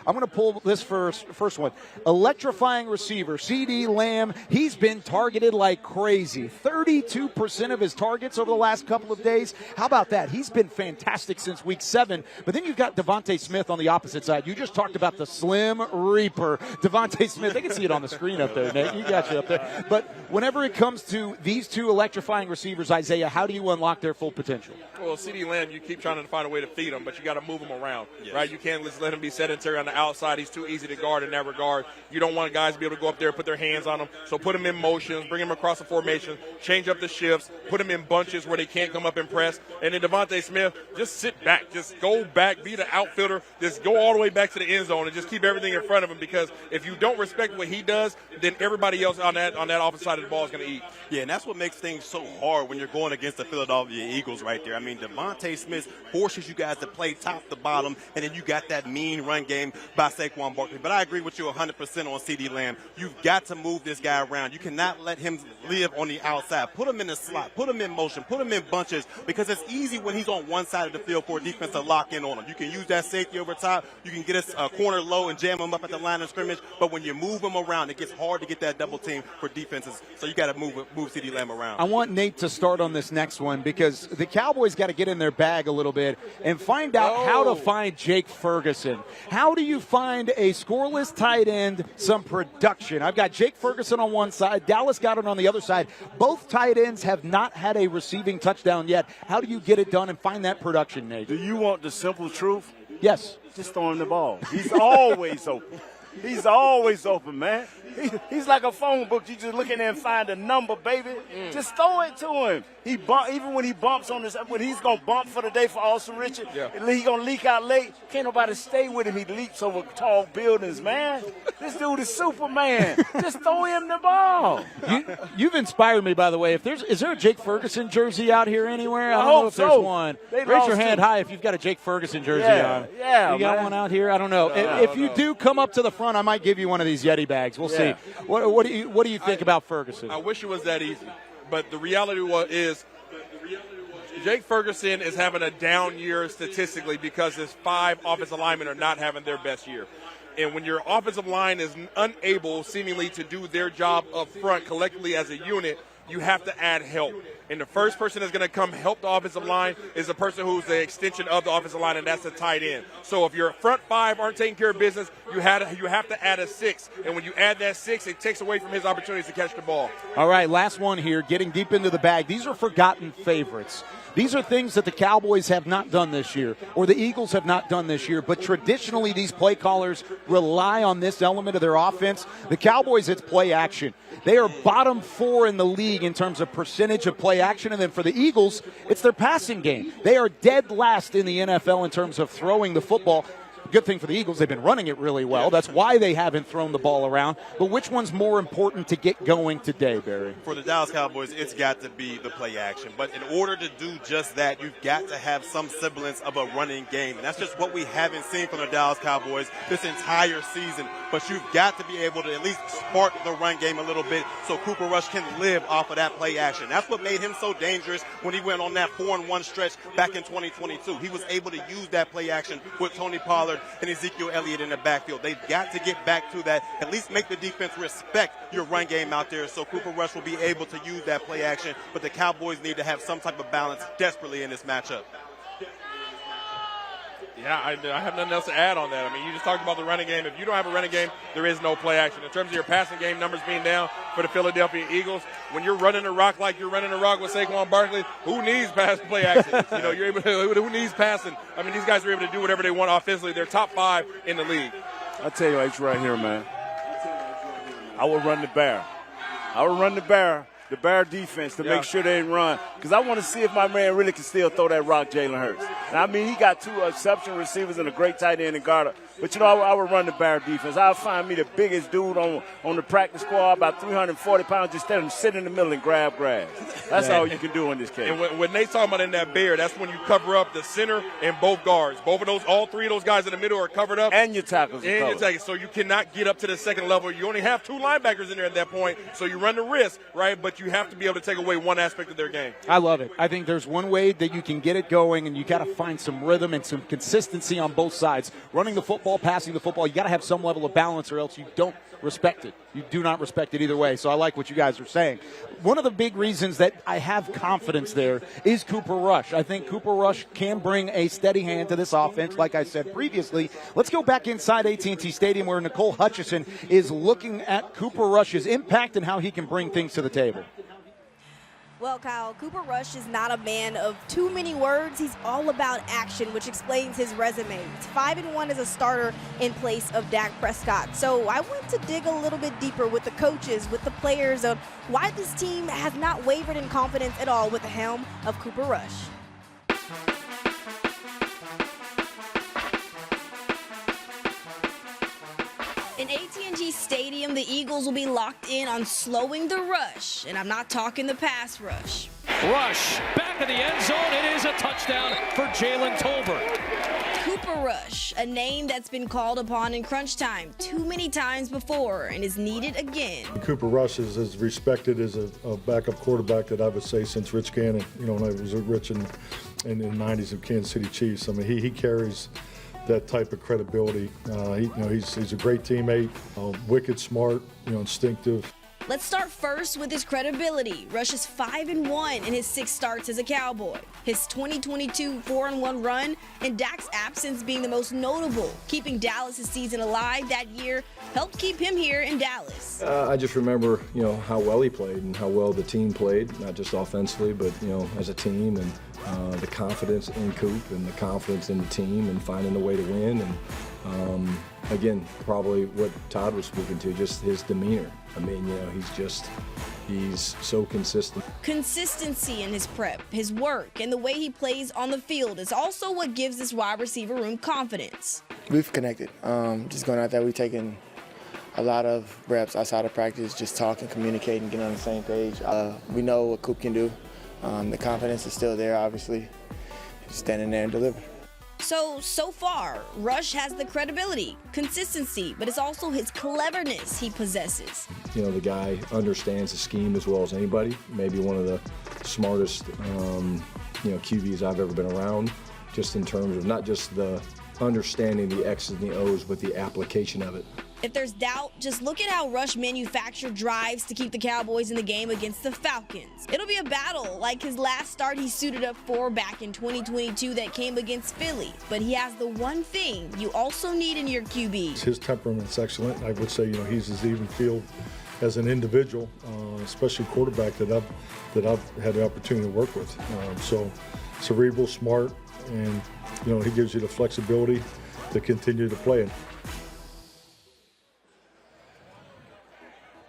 going to pull this first one. Electrifying receiver, CeeDee Lamb, he's been targeted like crazy. 32% of his targets over the last couple of days. How about that? He's been fantastic since week 7. But then you've got Devontae Smith on the opposite side. You just talked about the Slim Reaper. Devontae Smith, they can see it on the screen up there, Nate. You got you up there. But whenever it comes to these two electrifying receivers, Isaiah, how do you unlock their full potential? Well, CeeDee Lamb, you keep trying to find a way to feed him, but you got to move him around, right? You can't just let him be sedentary on the outside. He's too easy to guard in that regard. You don't want guys to be able to go up there and put their hands on him. So put him in motions, bring him across the formation, change up the shifts, put him in bunches where they can't come up and press. And then Devontae Smith, just sit back. Just go back, be the outfielder. Just go all the way back to the end zone and just keep everything in front of him, because if you don't respect what he does, then everybody else on that opposite side of the ball is going to eat. Yeah, and that's what makes things so hard when you're going against the Philadelphia Eagles right there. I mean, Devontae Smith forces you guys to play top to bottom, and then you got that mean run game by Saquon Barkley. But I agree with you 100% on CeeDee Lamb. You've got to move this guy around. You cannot let him live on the outside. Put him in the slot. Put him in motion. Put him in bunches, because it's easy when he's on one side of the field for a defense to lock in on him. You can use that safety over top. You can get a corner low and jam him up at the line of scrimmage. But when you move him around, it gets hard to get that double team for defenses. So you got to move CeeDee Lamb around. I want Nate to start on this next one, because the Cowboys got to get in their bag a little bit and find out how to find Jake Ferguson. How do you find a scoreless tight end some production? I've got Jake Ferguson on one side, Dallas Goedert on the other side. Both tight ends have not had a receiving touchdown yet. How do you get it done and find that production, Nate? Do you want the simple truth? Yes. Just throw him the ball. He's always open. He's always open, man. He's like a phone book. You just look in there and find a number, baby. Just throw it to him. Even when he bumps on this, when he's going to bump for the day for Austin Richard, he going to leak out late. Can't nobody stay with him. He leaps over tall buildings, man. This dude is Superman. Just throw him the ball. You've inspired me, by the way. Is there a Jake Ferguson jersey out here anywhere? I don't know if hope there's so. one. They Raise your lost hand too. high if you've got a Jake Ferguson jersey on. Yeah, you got man. one out here? I don't know. If you do come up to the front, I might give you one of these Yeti bags. We'll see. What do you think about Ferguson? I wish it was that easy, but the reality is Jake Ferguson is having a down year statistically because his 5 offensive linemen are not having their best year. And when your offensive line is unable seemingly to do their job up front collectively as a unit, you have to add help. And the first person that's going to come help the offensive line is the person who's the extension of the offensive line, and that's the tight end. So if your front 5 aren't taking care of business, you have to add a 6. And when you add that 6, it takes away from his opportunities to catch the ball. All right, last one here, getting deep into the bag. These are forgotten favorites. These are things that the Cowboys have not done this year, or the Eagles have not done this year, but traditionally these play callers rely on this element of their offense. The Cowboys, it's play action. They are bottom 4 in the league in terms of percentage of play action, and then for the Eagles, it's their passing game. They are dead last in the NFL in terms of throwing the football. Good thing for the Eagles, they've been running it really well. That's why they haven't thrown the ball around. But which one's more important to get going today, Barry? For the Dallas Cowboys, it's got to be the play action. But in order to do just that, you've got to have some semblance of a running game. And that's just what we haven't seen from the Dallas Cowboys this entire season. But you've got to be able to at least spark the run game a little bit so Cooper Rush can live off of that play action. That's what made him so dangerous when he went on that 4-1 stretch back in 2022. He was able to use that play action with Tony Pollard and Ezekiel Elliott in the backfield. They've got to get back to that, at least make the defense respect your run game out there so Cooper Rush will be able to use that play action. But the Cowboys need to have some type of balance desperately in this matchup. Yeah, I have nothing else to add on that. I mean, you just talked about the running game. If you don't have a running game, there is no play action. In terms of your passing game numbers being down for the Philadelphia Eagles, when you're running the rock like you're running the rock with Saquon Barkley, who needs pass play action? You're able to, who needs passing? I mean, these guys are able to do whatever they want offensively. They're top 5 in the league. I tell you, it's right here, man. I would run the bear. I would run the bear defense to make sure they didn't run. Because I want to see if my man really can still throw that rock, Jalen Hurts. And I mean, he got 2 exceptional receivers and a great tight end in Garda. But, I would run the bear defense. I'll find me the biggest dude on the practice squad, about 340 pounds, just let him sit in the middle and grab grass. That's all you can do in this case. And when they talk about in that bear, that's when you cover up the center and both guards. Both of those, all 3 of those guys in the middle are covered up. And your tackles are covered. So you cannot get up to the second level. You only have 2 linebackers in there at that point, so you run the risk, right? But you have to be able to take away one aspect of their game. I love it. I think there's one way that you can get it going, and you got to find some rhythm and some consistency on both sides. Running the football, passing the football, you got to have some level of balance or else you don't respect it. You do not respect it either way. So I like what you guys are saying. One of the big reasons that I have confidence there is Cooper Rush. I think Cooper Rush can bring a steady hand to this offense, like I said previously. Let's go back inside AT&T Stadium where Nicole Hutchison is looking at Cooper Rush's impact and how he can bring things to the table. Well, Kyle, Cooper Rush is not a man of too many words. He's all about action, which explains his resume. He's 5-1 as a starter in place of Dak Prescott. So I went to dig a little bit deeper with the coaches, with the players, of why this team has not wavered in confidence at all with the helm of Cooper Rush. In AT&T Stadium, the Eagles will be locked in on slowing the rush, and I'm not talking the pass rush. Rush, back of the end zone, it is a touchdown for Jalen Tolbert. Cooper Rush, a name that's been called upon in crunch time too many times before and is needed again. Cooper Rush is as respected as a backup quarterback that I would say since Rich Gannon, when I was at Rich in the 90s of Kansas City Chiefs. I mean, he carries that type of credibility. He's a great teammate, wicked smart, instinctive. Let's start first with his credibility. Rush is 5-1 in his 6 starts as a Cowboy. His 2022 4-1 run and Dak's absence being the most notable. Keeping Dallas' season alive that year helped keep him here in Dallas. I just remember, how well he played and how well the team played, not just offensively, but, as a team, and the confidence in Coop and the confidence in the team and finding a way to win. And Again, probably what Todd was speaking to, just his demeanor. I mean, you know, he's so consistent. Consistency in his prep, his work, and the way he plays on the field is also what gives this wide receiver room confidence. We've connected. Just going out there, we've taken a lot of reps outside of practice, just talking, communicating, getting on the same page. We know what Coop can do. The confidence is still there, obviously. Just standing there and deliver. So far, Rush has the credibility, consistency, but it's also his cleverness he possesses. You know, the guy understands the scheme as well as anybody. Maybe one of the smartest, QBs I've ever been around, just in terms of not just the understanding the X's and the O's, but the application of it. If there's doubt, just look at how Rush manufactured drives to keep the Cowboys in the game against the Falcons. It'll be a battle like his last start he suited up for back in 2022 that came against Philly. But he has the one thing you also need in your QB. His temperament's excellent. I would say, you know, he's as even field as an individual, especially quarterback that I've had the opportunity to work with. So cerebral, smart, and, you know, he gives you the flexibility to continue to play.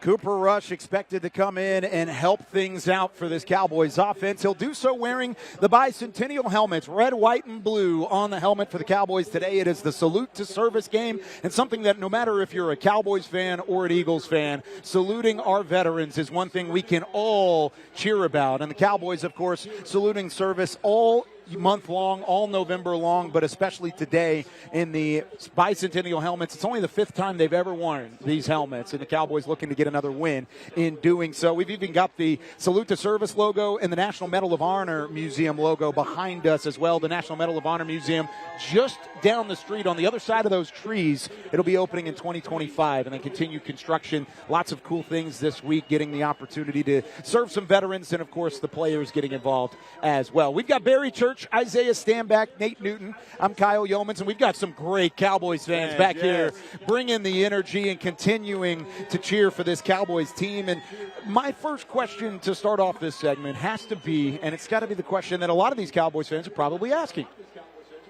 Cooper Rush expected to come in and help things out for this Cowboys offense. He'll do so wearing the bicentennial helmets, red, white, and blue on the helmet for the Cowboys today. It is the salute to service game, and something that no matter if you're a Cowboys fan or an Eagles fan, saluting our veterans is one thing we can all cheer about. And the Cowboys, of course, saluting service all month long, all November long, but especially today in the bicentennial helmets. It's only the 5th time they've ever worn these helmets, and the Cowboys looking to get another win in doing so. We've even got the Salute to Service logo and the National Medal of Honor Museum logo behind us as well. The National Medal of Honor Museum just down the street on the other side of those trees. It'll be opening in 2025, and they continue construction. Lots of cool things this week, getting the opportunity to serve some veterans and, of course, the players getting involved as well. We've got Barry Church, Isaiah Stanback, Nate Newton. I'm Kyle Yeomans, and we've got some great Cowboys fans back here bringing the energy and continuing to cheer for this Cowboys team. And my first question to start off this segment has to be, and it's got to be the question that a lot of these Cowboys fans are probably asking,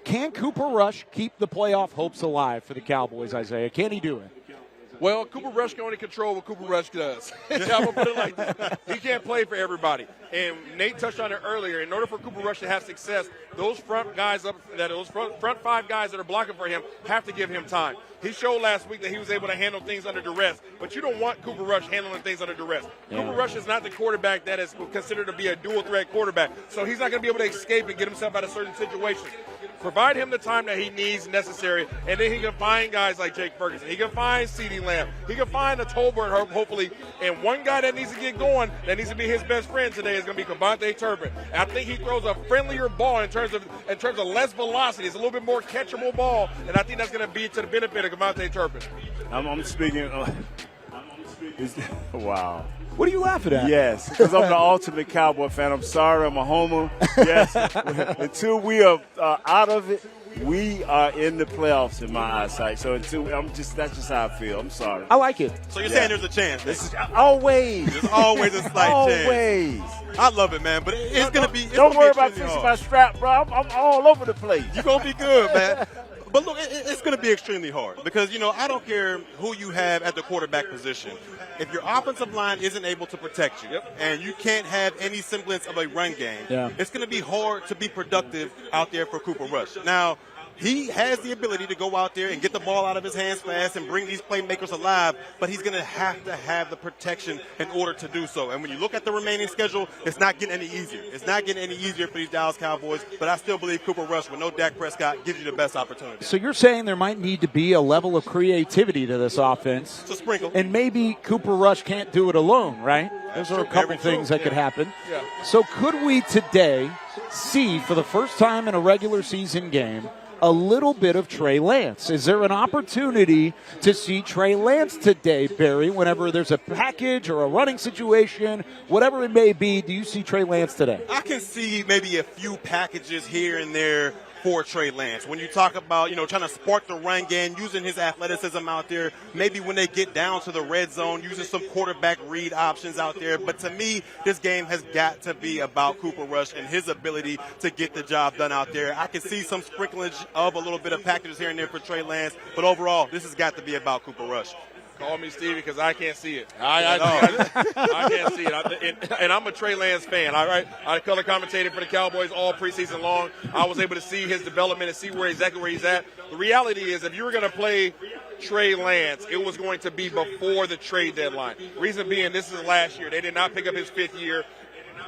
can Cooper Rush keep the playoff hopes alive for the Cowboys, Isaiah? Can he do it? Well, Cooper Rush can only control what Cooper Rush does. I'm going to put it like that. He can't play for everybody. And Nate touched on it earlier. In order for Cooper Rush to have success, those front 5 guys that are blocking for him have to give him time. He showed last week that he was able to handle things under duress, but you don't want Cooper Rush handling things under duress. Yeah. Cooper Rush is not the quarterback that is considered to be a dual-threat quarterback, so he's not going to be able to escape and get himself out of certain situations. Provide him the time that he needs necessary, and then he can find guys like Jake Ferguson. He can find CeeDee Lamb. He can find a Tolbert, hopefully. And one guy that needs to get going, that needs to be his best friend today, is going to be Kavontae Turpin. I think he throws a friendlier ball in terms of less velocity. It's a little bit more catchable ball, and I think that's going to be to the benefit of Kavontae Turpin. I'm speaking. Wow. What are you laughing at? Yes, because I'm the ultimate Cowboy fan. I'm sorry, I'm a homer. Yes, until we are out of it, we are in the playoffs in my eyesight. So that's just how I feel. I'm sorry. I like it. So you're saying there's a chance? There's always a slight chance. Always. I love it, man. But it's going to be. Don't worry about fixing my strap, bro. I'm all over the place. You're going to be good, man. But look, it's going to be extremely hard because, you know, I don't care who you have at the quarterback position. If your offensive line isn't able to protect you and you can't have any semblance of a run game, it's going to be hard to be productive out there for Cooper Rush. Now, he has the ability to go out there and get the ball out of his hands fast and bring these playmakers alive, but he's going to have the protection in order to do so. And when you look at the remaining schedule, it's not getting any easier. It's not getting any easier for these Dallas Cowboys, but I still believe Cooper Rush with no Dak Prescott gives you the best opportunity. So you're saying there might need to be a level of creativity to this offense. It's a sprinkle. And maybe Cooper Rush can't do it alone, right? Those are a couple things that could happen. Yeah. So could we today see, for the first time in a regular season game, a little bit of Trey Lance? Is there an opportunity to see Trey Lance today, Barry, whenever there's a package or a running situation, whatever it may be? Do you see Trey Lance today? I can see maybe a few packages here and there for Trey Lance. When you talk about, trying to spark the run game, using his athleticism out there, maybe when they get down to the red zone, using some quarterback read options out there. But to me, this game has got to be about Cooper Rush and his ability to get the job done out there. I can see some sprinklage of a little bit of packages here and there for Trey Lance, but overall, this has got to be about Cooper Rush. Call me Stevie because I can't see it. I can't see it. And I'm a Trey Lance fan, all right? I color commentated for the Cowboys all preseason long. I was able to see his development and see exactly where he's at. The reality is if you were going to play Trey Lance, it was going to be before the trade deadline. Reason being, this is last year. They did not pick up his 5th year.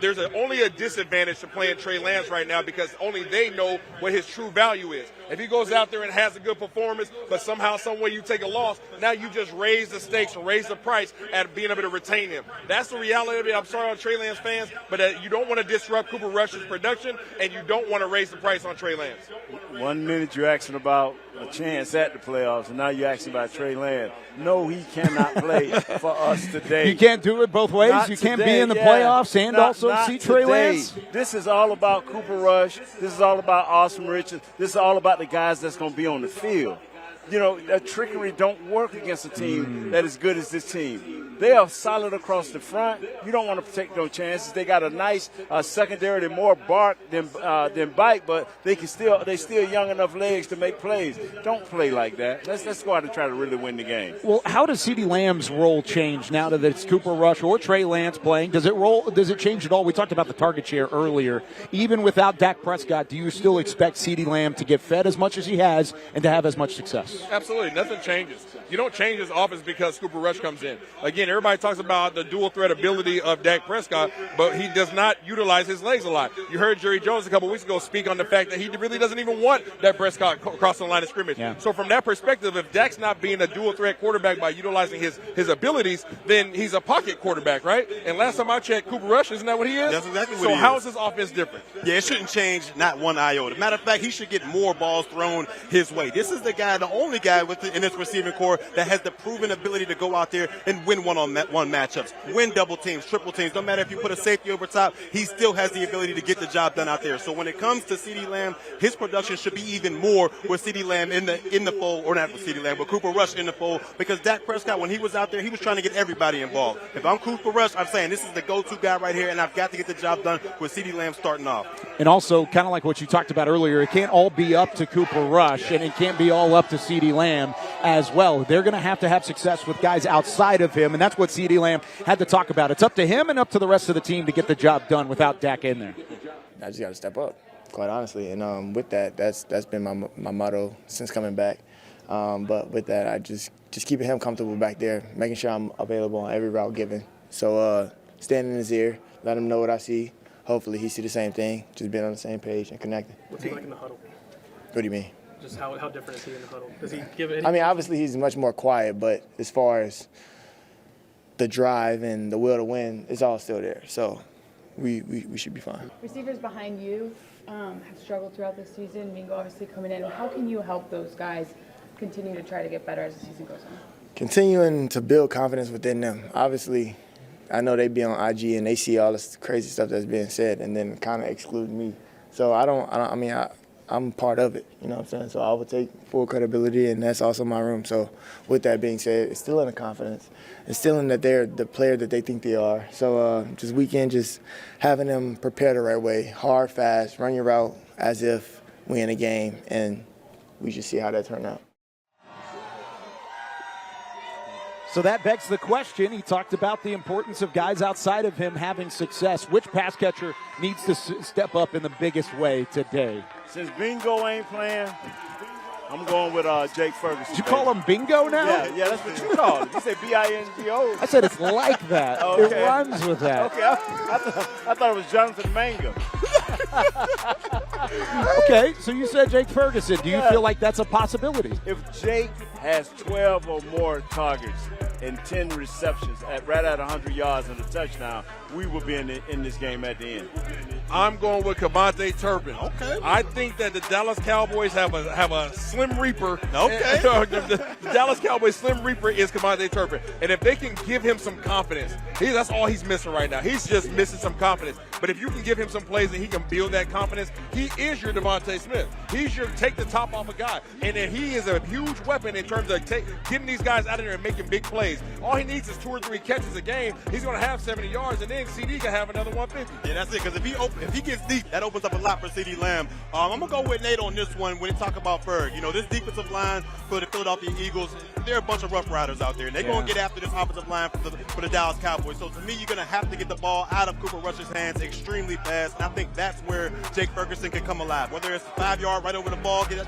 There's only a disadvantage to playing Trey Lance right now because only they know what his true value is. If he goes out there and has a good performance, but somehow, some way you take a loss, now you just raise the stakes and raise the price at being able to retain him. That's the reality of it. I'm sorry on Trey Lance fans, but you don't want to disrupt Cooper Rush's production, and you don't want to raise the price on Trey Lance. 1 minute you're asking about a chance at the playoffs, and now you're asking about Trey Lance. No, he cannot play for us today. You can't do it both ways? Not you can't today, be in the playoffs and also see Trey Lance? This is all about Cooper Rush. This is all about Austin Richards. This is all about the guys that's going to be on the field. That trickery don't work against a team that is good as this team. They are solid across the front. You don't want to take no chances. They got a nice secondary that more bark than bite, but they still young enough legs to make plays. Don't play like that. Let's go out and try to really win the game. Well, how does CeeDee Lamb's role change now that it's Cooper Rush or Trey Lance playing? Does it change at all? We talked about the target share earlier. Even without Dak Prescott, do you still expect CeeDee Lamb to get fed as much as he has and to have as much success? Absolutely. Nothing changes. You don't change his offense because Cooper Rush comes in. Again, everybody talks about the dual threat ability of Dak Prescott, but he does not utilize his legs a lot. You heard Jerry Jones a couple weeks ago speak on the fact that he really doesn't even want Dak Prescott crossing the line of scrimmage. Yeah. So from that perspective, if Dak's not being a dual threat quarterback by utilizing his abilities, then he's a pocket quarterback, right? And last time I checked, Cooper Rush, isn't that what he is? That's exactly what he is. So how is his offense different? Yeah, it shouldn't change not one iota. Matter of fact, he should get more balls thrown his way. This is the only guy in this receiving core that has the proven ability to go out there and win one-on-one matchups, win double teams, triple teams. No matter if you put a safety over top, he still has the ability to get the job done out there. So when it comes to CeeDee Lamb, his production should be even more with CeeDee Lamb in the fold, or not with CeeDee Lamb, but Cooper Rush in the fold, because Dak Prescott, when he was out there, he was trying to get everybody involved. If I'm Cooper Rush, I'm saying this is the go-to guy right here, and I've got to get the job done with CeeDee Lamb starting off. And also, kind of like what you talked about earlier, it can't all be up to Cooper Rush, and it can't be all up to CeeDee Lamb as well. They're going to have success with guys outside of him, and that's what CeeDee Lamb had to talk about. It's up to him and up to the rest of the team to get the job done without Dak in there. I just got to step up, quite honestly. And with that, that's been my motto since coming back. But with that, I just keeping him comfortable back there, making sure I'm available on every route given. So standing in his ear, let him know what I see. Hopefully he see the same thing, just being on the same page and connecting. What's he like in the huddle? What do you mean? Just how different is he in the huddle? Does he give it? I mean, obviously he's much more quiet, but as far as the drive and the will to win, it's all still there. So we should be fine. Receivers behind you have struggled throughout this season. Mingo obviously coming in. How can you help those guys continue to try to get better as the season goes on? Continuing to build confidence within them. Obviously, I know they be on IG and they see all this crazy stuff that's being said and then kind of exclude me. So I'm part of it, you know what I'm saying? So I would take full credibility, and that's also my room. So with that being said, it's still in the confidence. It's still in that they're the player that they think they are. So just weekend, just having them prepare the right way, hard, fast, run your route as if we in a game, and we just see how that turned out. So that begs the question. He talked about the importance of guys outside of him having success. Which pass catcher needs to step up in the biggest way today? Since Mingo ain't playing, I'm going with Jake Ferguson. Did you call him Bingo now? Yeah, that's what you call him. You say B-I-N-G-O. I said it's like that. Okay. It rhymes with that. Okay, I thought it was Jonathan Mingo. Okay, so you said Jake Ferguson. Do you feel like that's a possibility? If Jake has 12 or more targets and 10 receptions right at 100 yards and a touchdown, we will be in this game at the end. I'm going with Kavontae Turpin. Okay. I think that the Dallas Cowboys have a Slim Reaper. Okay. The Dallas Cowboys Slim Reaper is Kavontae Turpin. And if they can give him some confidence, that's all he's missing right now. He's just missing some confidence. But if you can give him some plays and he can build that confidence, he is your Devontae Smith. He's your take the top off a guy. And then he is a huge weapon in terms of getting these guys out of there and making big plays. All he needs is 2 or 3 catches a game. He's going to have 70 yards, and then CD can have another 150. Yeah, that's it. Because if he gets deep, that opens up a lot for CD Lamb. I'm going to go with Nate on this one when we talk about Berg. You know, this defensive line for the Philadelphia Eagles, they're a bunch of rough riders out there. And they're going to get after this offensive line for the Dallas Cowboys. So to me, you're going to have to get the ball out of Cooper Rush's hands extremely fast. And I think that's where Jake Ferguson can come alive. Whether it's 5-yard right over the ball, get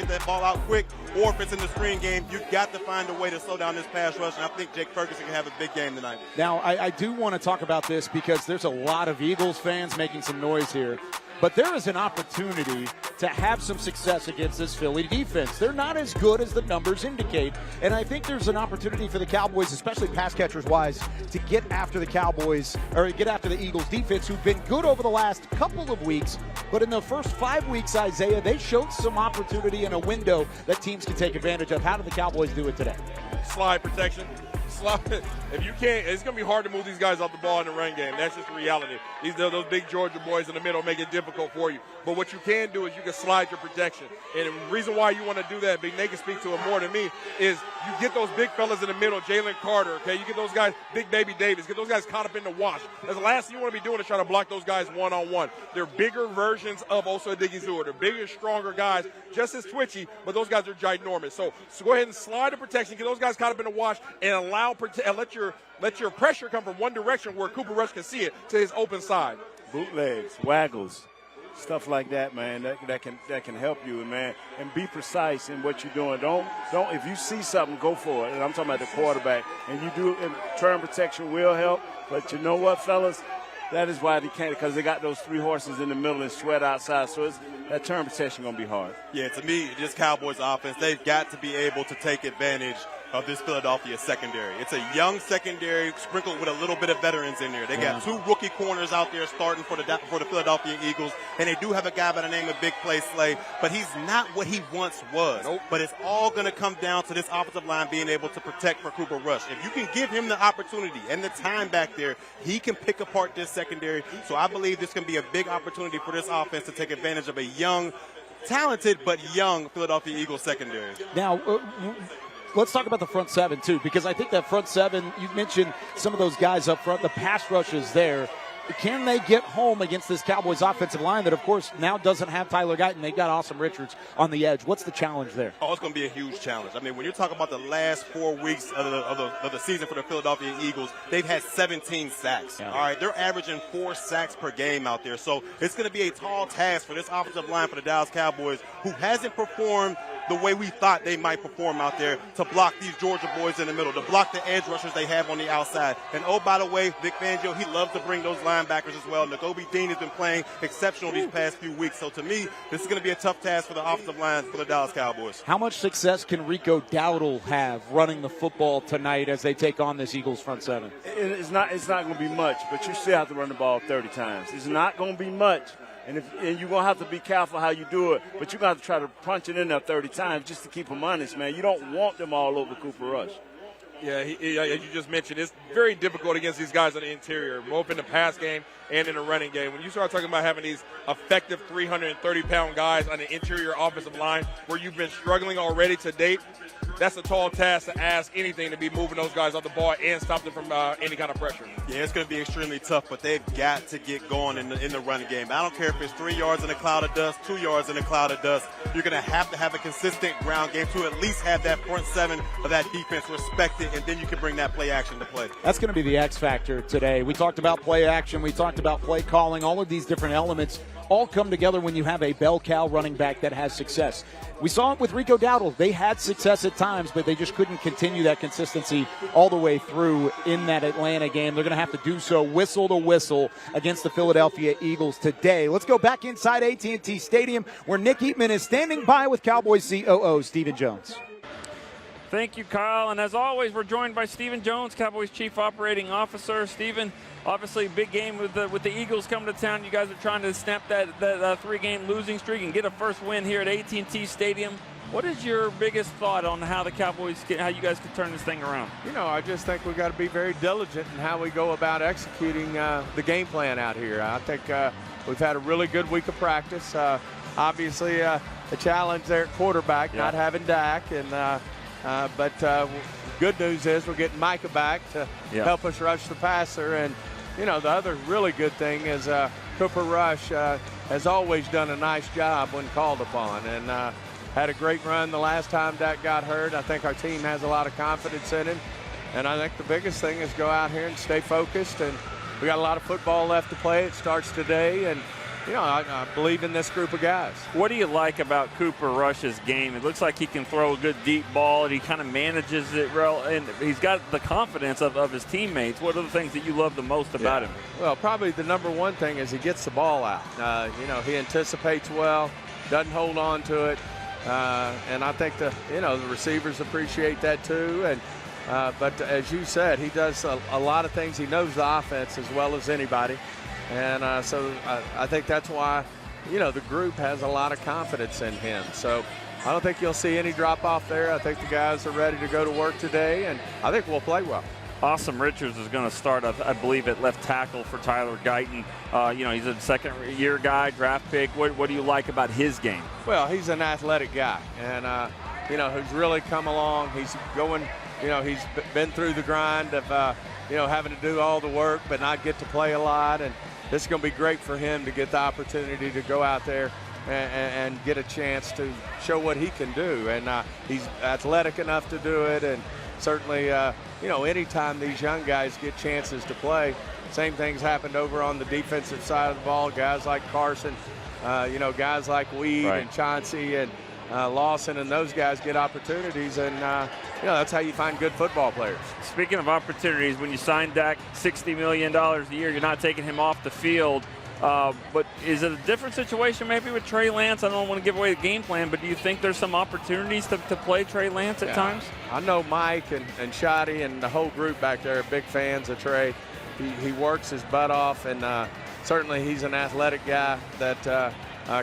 that ball out quick, or if it's in the screen game, you've got to find a way to slow down this pass rush. And I think Jake Ferguson can have a big game tonight. Now, I do want to talk about this because there's a lot of Eagles fans making some noise here. But there is an opportunity to have some success against this Philly defense. They're not as good as the numbers indicate. And I think there's an opportunity for the Cowboys, especially pass catchers-wise, to get after the Cowboys, or get after the Eagles defense, who've been good over the last couple of weeks. But in the first 5 weeks, Isaiah, they showed some opportunity in a window that teams can take advantage of. How did the Cowboys do it today? Slide protection. If you can't, it's going to be hard to move these guys off the ball in the run game. That's just reality. Those big Georgia boys in the middle make it difficult for you. But what you can do is you can slide your protection. And the reason why you want to do that, Big Nate can speak to it more than me, is you get those big fellas in the middle, Jalen Carter, okay? You get those guys, Big Baby Davis, get those guys caught up in the wash. That's the last thing you want to be doing is trying to block those guys one-on-one. They're bigger versions of Osa Odigizua. They're bigger, stronger guys, just as twitchy, but those guys are ginormous. So go ahead and slide the protection, get those guys caught up in the wash, and let your pressure come from one direction where Cooper Rush can see it to his open side. Bootlegs, waggles, stuff like that, man. That can help you, man. And be precise in what you're doing. Don't. If you see something, go for it. And I'm talking about the quarterback. And you do. And turn protection will help. But you know what, fellas? That is why they can't, because they got those 3 horses in the middle and sweat outside. So that turn protection going to be hard. Yeah, to me, this Cowboys offense, they've got to be able to take advantage of this Philadelphia secondary. It's a young secondary sprinkled with a little bit of veterans in there. They got 2 rookie corners out there starting for the Philadelphia Eagles, and they do have a guy by the name of Big Play Slay, but he's not what he once was. Nope. But it's all going to come down to this offensive line being able to protect for Cooper Rush. If you can give him the opportunity and the time back there, he can pick apart this secondary. So I believe this can be a big opportunity for this offense to take advantage of a young, talented but young Philadelphia Eagles secondary. Now, let's talk about the front seven, too, because I think that front seven, you mentioned some of those guys up front, the pass rush is there. Can they get home against this Cowboys offensive line that, of course, now doesn't have Tyler Guyton? They've got Awesome Richards on the edge. What's the challenge there? Oh, it's going to be a huge challenge. I mean, when you're talking about the last 4 weeks of the season for the Philadelphia Eagles, they've had 17 sacks. Yeah. All right, they're averaging 4 sacks per game out there. So it's going to be a tall task for this offensive line for the Dallas Cowboys, who hasn't performed the way we thought they might perform out there, to block these Georgia boys in the middle, to block the edge rushers they have on the outside. And, oh, by the way, Vic Fangio, he loves to bring those linebackers as well. Nakobe Dean has been playing exceptional these past few weeks. So, to me, this is going to be a tough task for the offensive line for the Dallas Cowboys. How much success can Rico Dowdle have running the football tonight as they take on this Eagles front seven? It's not going to be much, but you still have to run the ball 30 times. It's not going to be much. And you're going to have to be careful how you do it, but you're going to have to try to punch it in there 30 times just to keep them honest, man. You don't want them all over Cooper Rush. Yeah, as you just mentioned, it's very difficult against these guys on the interior, both in the pass game and in the running game. When you start talking about having these effective 330-pound guys on the interior offensive line where you've been struggling already to date, that's a tall task to ask anything to be moving those guys off the ball and stop them from any kind of pressure. Yeah, it's going to be extremely tough, but they've got to get going in the running game. I don't care if it's 3 yards in a cloud of dust, 2 yards in a cloud of dust. You're going to have a consistent ground game to at least have that front seven of that defense respected, and then you can bring that play action to play. That's going to be the X factor today. We talked about play action. We talked about play calling. All of these different elements all come together when you have a bell cow running back that has success. We saw it with Rico Dowdle. They had success at times, but they just couldn't continue that consistency all the way through in that Atlanta game. They're going to have to do so whistle to whistle against the Philadelphia Eagles today. Let's go back inside AT&T Stadium where Nick Eatman is standing by with Cowboys COO Stephen Jones. Thank you, Kyle. And as always, we're joined by Stephen Jones, Cowboys Chief Operating Officer. Stephen, obviously, big game with the Eagles coming to town. You guys are trying to snap that 3-game losing streak and get a first win here at AT&T Stadium. What is your biggest thought on how the Cowboys, how you guys can turn this thing around? You know, I just think we've got to be very diligent in how we go about executing the game plan out here. I think we've had a really good week of practice. Obviously, a challenge there at quarterback, not having Dak, and but good news is we're getting Micah back to help us rush the passer. And you know, the other really good thing is Cooper Rush has always done a nice job when called upon, and had a great run the last time Dak got hurt. I think our team has a lot of confidence in him. And I think the biggest thing is go out here and stay focused. And we got a lot of football left to play. It starts today. And, you know, I believe in this group of guys. What do you like about Cooper Rush's game? It looks like he can throw a good deep ball, and he kind of manages it well, and he's got the confidence of his teammates. What are the things that you love the most about him? Well, probably the number one thing is he gets the ball out. You know, he anticipates well, doesn't hold on to it. And I think the receivers appreciate that too. And but as you said, he does a lot of things. He knows the offense as well as anybody, and so I think that's why the group has a lot of confidence in him. So I don't think you'll see any drop off there. I think the guys are ready to go to work today, and I think we'll play well. Awesome Richards is going to start, I believe, at left tackle for Tyler Guyton. He's a second-year guy, draft pick. What do you like about his game? Well, he's an athletic guy, and who's really come along. He's going, he's been through the grind of, having to do all the work but not get to play a lot. And this is going to be great for him to get the opportunity to go out there and get a chance to show what he can do. And he's athletic enough to do it, and certainly, anytime these young guys get chances to play, same things happened over on the defensive side of the ball. Guys like Carson, guys like Weed and Chauncey and Lawson, and those guys get opportunities, and that's how you find good football players. Speaking of opportunities, when you sign Dak $60 million a year, you're not taking him off the field. But is it a different situation maybe with Trey Lance? I don't want to give away the game plan, but do you think there's some opportunities to play Trey Lance at times? I know Mike and Shotty and the whole group back there are big fans of Trey. He works his butt off, and certainly he's an athletic guy that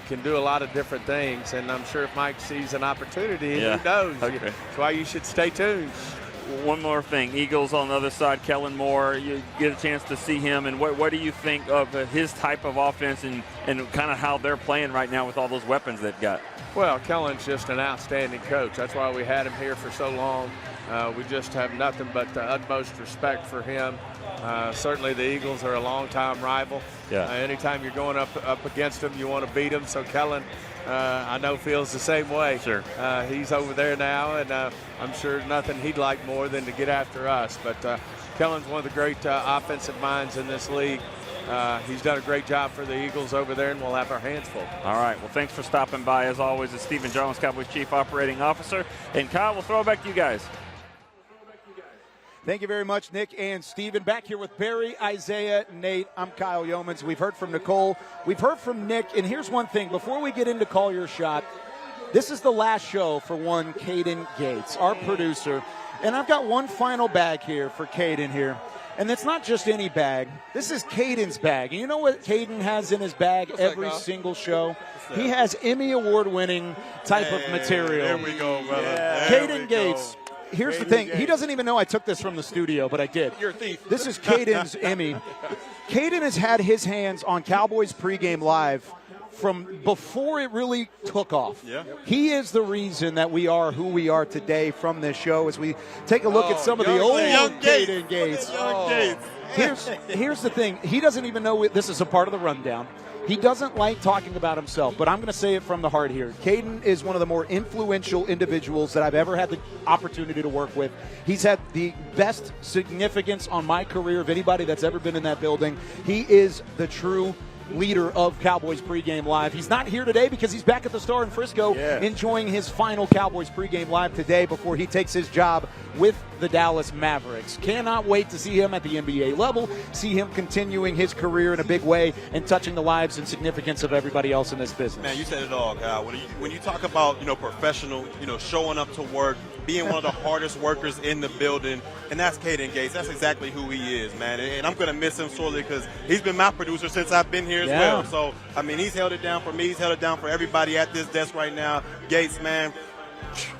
can do a lot of different things. And I'm sure if Mike sees an opportunity, who knows? Okay. That's why you should stay tuned. One more thing, Eagles on the other side, Kellen Moore, you get a chance to see him, and what do you think of his type of offense and kind of how they're playing right now with all those weapons they've got? Well, Kellen's just an outstanding coach. That's why we had him here for so long. We just have nothing but the utmost respect for him. Certainly the Eagles are a longtime rival. Anytime you're going up against them, you want to beat them. So Kellen, I know, feels the same way. Sure. He's over there now, and I'm sure nothing he'd like more than to get after us. But Kellen's one of the great offensive minds in this league. He's done a great job for the Eagles over there, and we'll have our hands full. All right. Well, thanks for stopping by. As always, it's Stephen Jones, Cowboys Chief Operating Officer. And Kyle, we'll throw it back to you guys. Thank you very much, Nick and Steven. Back here with Barry, Isaiah, Nate. I'm Kyle Yeomans. We've heard from Nicole. We've heard from Nick. And here's one thing. Before we get into Call Your Shot, this is the last show for one Kaden Gates, our producer. And I've got one final bag here for Kaden here. And it's not just any bag. This is Kaden's bag. And you know what Kaden has in his bag every single show? He has Emmy Award-winning type of material. There we go, brother. Yeah. Kaden Gates. Here's the thing. He doesn't even know I took this from the studio, but I did. You're a thief. This is Kaden's Emmy. Kaden has had his hands on Cowboys Pregame Live from before it really took off. Yeah. He is the reason that we are who we are today from this show as we take a look at some of the old Kaden Gates. Here's the thing. He doesn't even know this is a part of the rundown. He doesn't like talking about himself, but I'm going to say it from the heart here. Kaden is one of the more influential individuals that I've ever had the opportunity to work with. He's had the best significance on my career of anybody that's ever been in that building. He is the true leader of Cowboys Pregame Live. He's not here today because he's back at the Star in Frisco enjoying his final Cowboys Pregame Live today before he takes his job with the Dallas Mavericks. Cannot wait to see him at the NBA level, see him continuing his career in a big way and touching the lives and significance of everybody else in this business. Man, you said it all, Kyle. When you talk about, professional, showing up to work, being one of the hardest workers in the building, and that's Kaden Gates. That's exactly who he is, man. And I'm going to miss him sorely because he's been my producer since I've been here as well. So, I mean, he's held it down for me. He's held it down for everybody at this desk right now. Gates, man,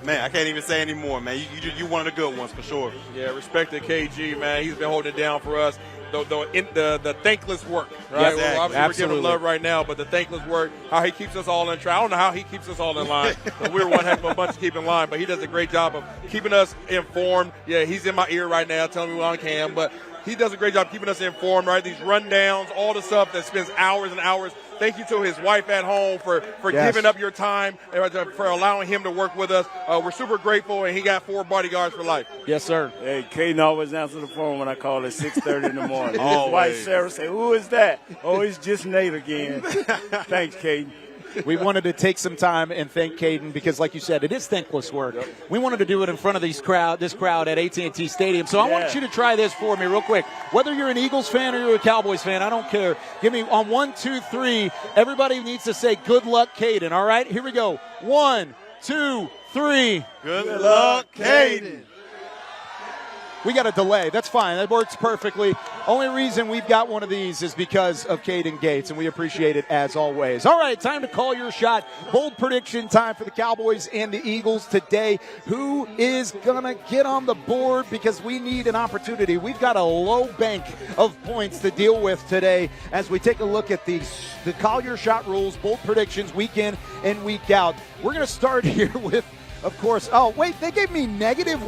I can't even say anymore, man. You're one of the good ones for sure. Yeah, respect to KG, man. He's been holding it down for us. The thankless work, right? Yes, obviously we're giving him love right now, but the thankless work, how he keeps us all in track. I don't know how he keeps us all in line. We're one heck of a bunch to keep in line, but he does a great job of keeping us informed. Yeah, he's in my ear right now telling me what I can, but he does a great job keeping us informed, right? These rundowns, all the stuff that spends hours and hours. Thank you to his wife at home for giving up your time and for allowing him to work with us. We're super grateful, and he got 4 bodyguards for life. Yes, sir. Hey, Kaden always answers the phone when I call at 6:30 in the morning. Always. His wife, Sarah, say, "Who is that?" "Oh, it's just Nate again." Thanks, Kaden. We wanted to take some time and thank Kaden because, like you said, it is thankless work. Yep. We wanted to do it in front of this crowd at AT&T Stadium. So I want you to try this for me real quick. Whether you're an Eagles fan or you're a Cowboys fan, I don't care. Give me on 1, 2, 3. Everybody needs to say "Good luck, Kaden." All right, here we go. 1, 2, 3. Good luck, Kaden. We got a delay. That's fine. That works perfectly. Only reason we've got one of these is because of Kaden Gates, and we appreciate it as always. All right, time to call your shot. Bold prediction time for the Cowboys and the Eagles today. Who is going to get on the board? Because we need an opportunity. We've got a low bank of points to deal with today as we take a look at the call your shot rules, bold predictions, week in and week out. We're going to start here with, of course, oh, wait, they gave me -1?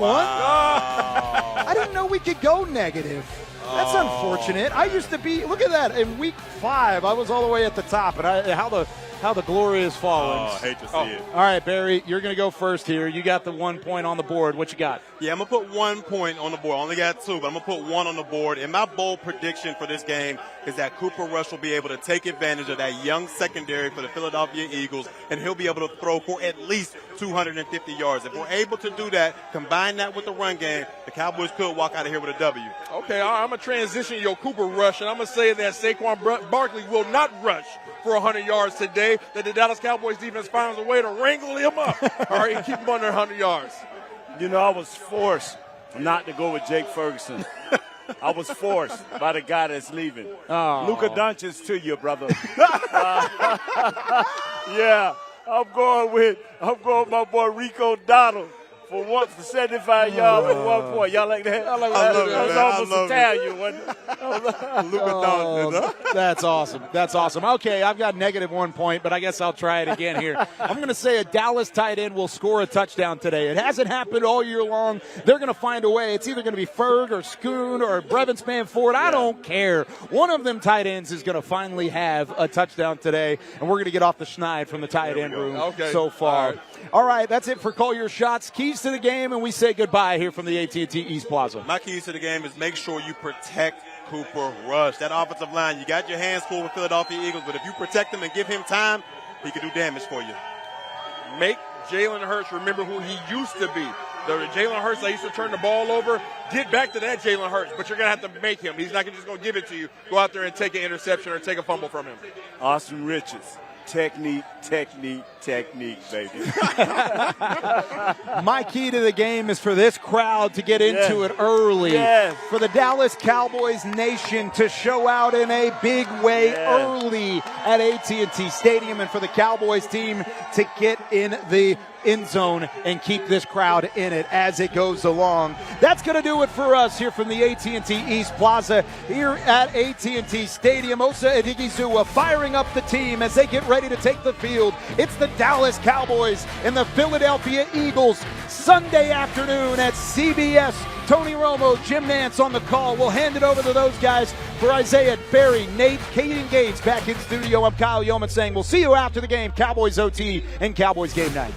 I didn't know we could go negative. That's unfortunate. I used to be, look at that, in week 5, I was all the way at the top, and how the glory has fallen. Oh, I hate to see it. All right, Barry, you're going to go first here. You got the 1 point on the board. What you got? Yeah, I'm going to put 1 point on the board. I only got 2, but I'm going to put 1 on the board. And my bold prediction for this game is that Cooper Rush will be able to take advantage of that young secondary for the Philadelphia Eagles, and he'll be able to throw for at least 250 yards. If we're able to do that, combine that with the run game, the Cowboys could walk out of here with a W. Okay, I'm going to transition your Cooper Rush, and I'm going to say that Saquon Barkley will not rush for 100 yards today, that the Dallas Cowboys defense finds a way to wrangle him up, all right, and keep him under 100 yards. You know, I was forced not to go with Jake Ferguson. I was forced by the guy that's leaving. Luka Doncic to you, brother. Yeah, I'm going with my boy Rico Dottle for 75 yards with 1 point. Y'all like that? I love that. That was almost Italian, wasn't it? Luka Doncic. That's awesome. That's awesome. Okay, I've got -1 point, but I guess I'll try it again here. I'm going to say a Dallas tight end will score a touchdown today. It hasn't happened all year long. They're going to find a way. It's either going to be Ferg or Schoon or Brevin Spanford. I don't care. One of them tight ends is going to finally have a touchdown today, and we're going to get off the schneid from the tight end room so far. All right, that's it for Call Your Shots. Keys to the game, and we say goodbye here from the AT&T East Plaza. My keys to the game is make sure you protect Cooper Rush. That offensive line, you got your hands full with Philadelphia Eagles, but if you protect him and give him time, he can do damage for you. Make Jalen Hurts remember who he used to be. The Jalen Hurts that used to turn the ball over, get back to that Jalen Hurts, but you're going to have to make him. He's not just going to give it to you. Go out there and take an interception or take a fumble from him. Austin Richards. Technique, baby. My key to the game is for this crowd to get into it early. For the Dallas Cowboys nation to show out in a big way early at AT&T Stadium, and for the Cowboys team to get in the end zone and keep this crowd in it as it goes along. That's going to do it for us here from the AT&T East Plaza here at AT&T Stadium. Osa Adigizua firing up the team as they get ready to take the field. It's the Dallas Cowboys and the Philadelphia Eagles Sunday afternoon at CBS. Tony Romo, Jim Nance on the call. We'll hand it over to those guys for Isaiah, Barry, Nate, Kaden Gates back in studio. I'm Kyle Yeoman saying we'll see you after the game. Cowboys OT and Cowboys Game Night.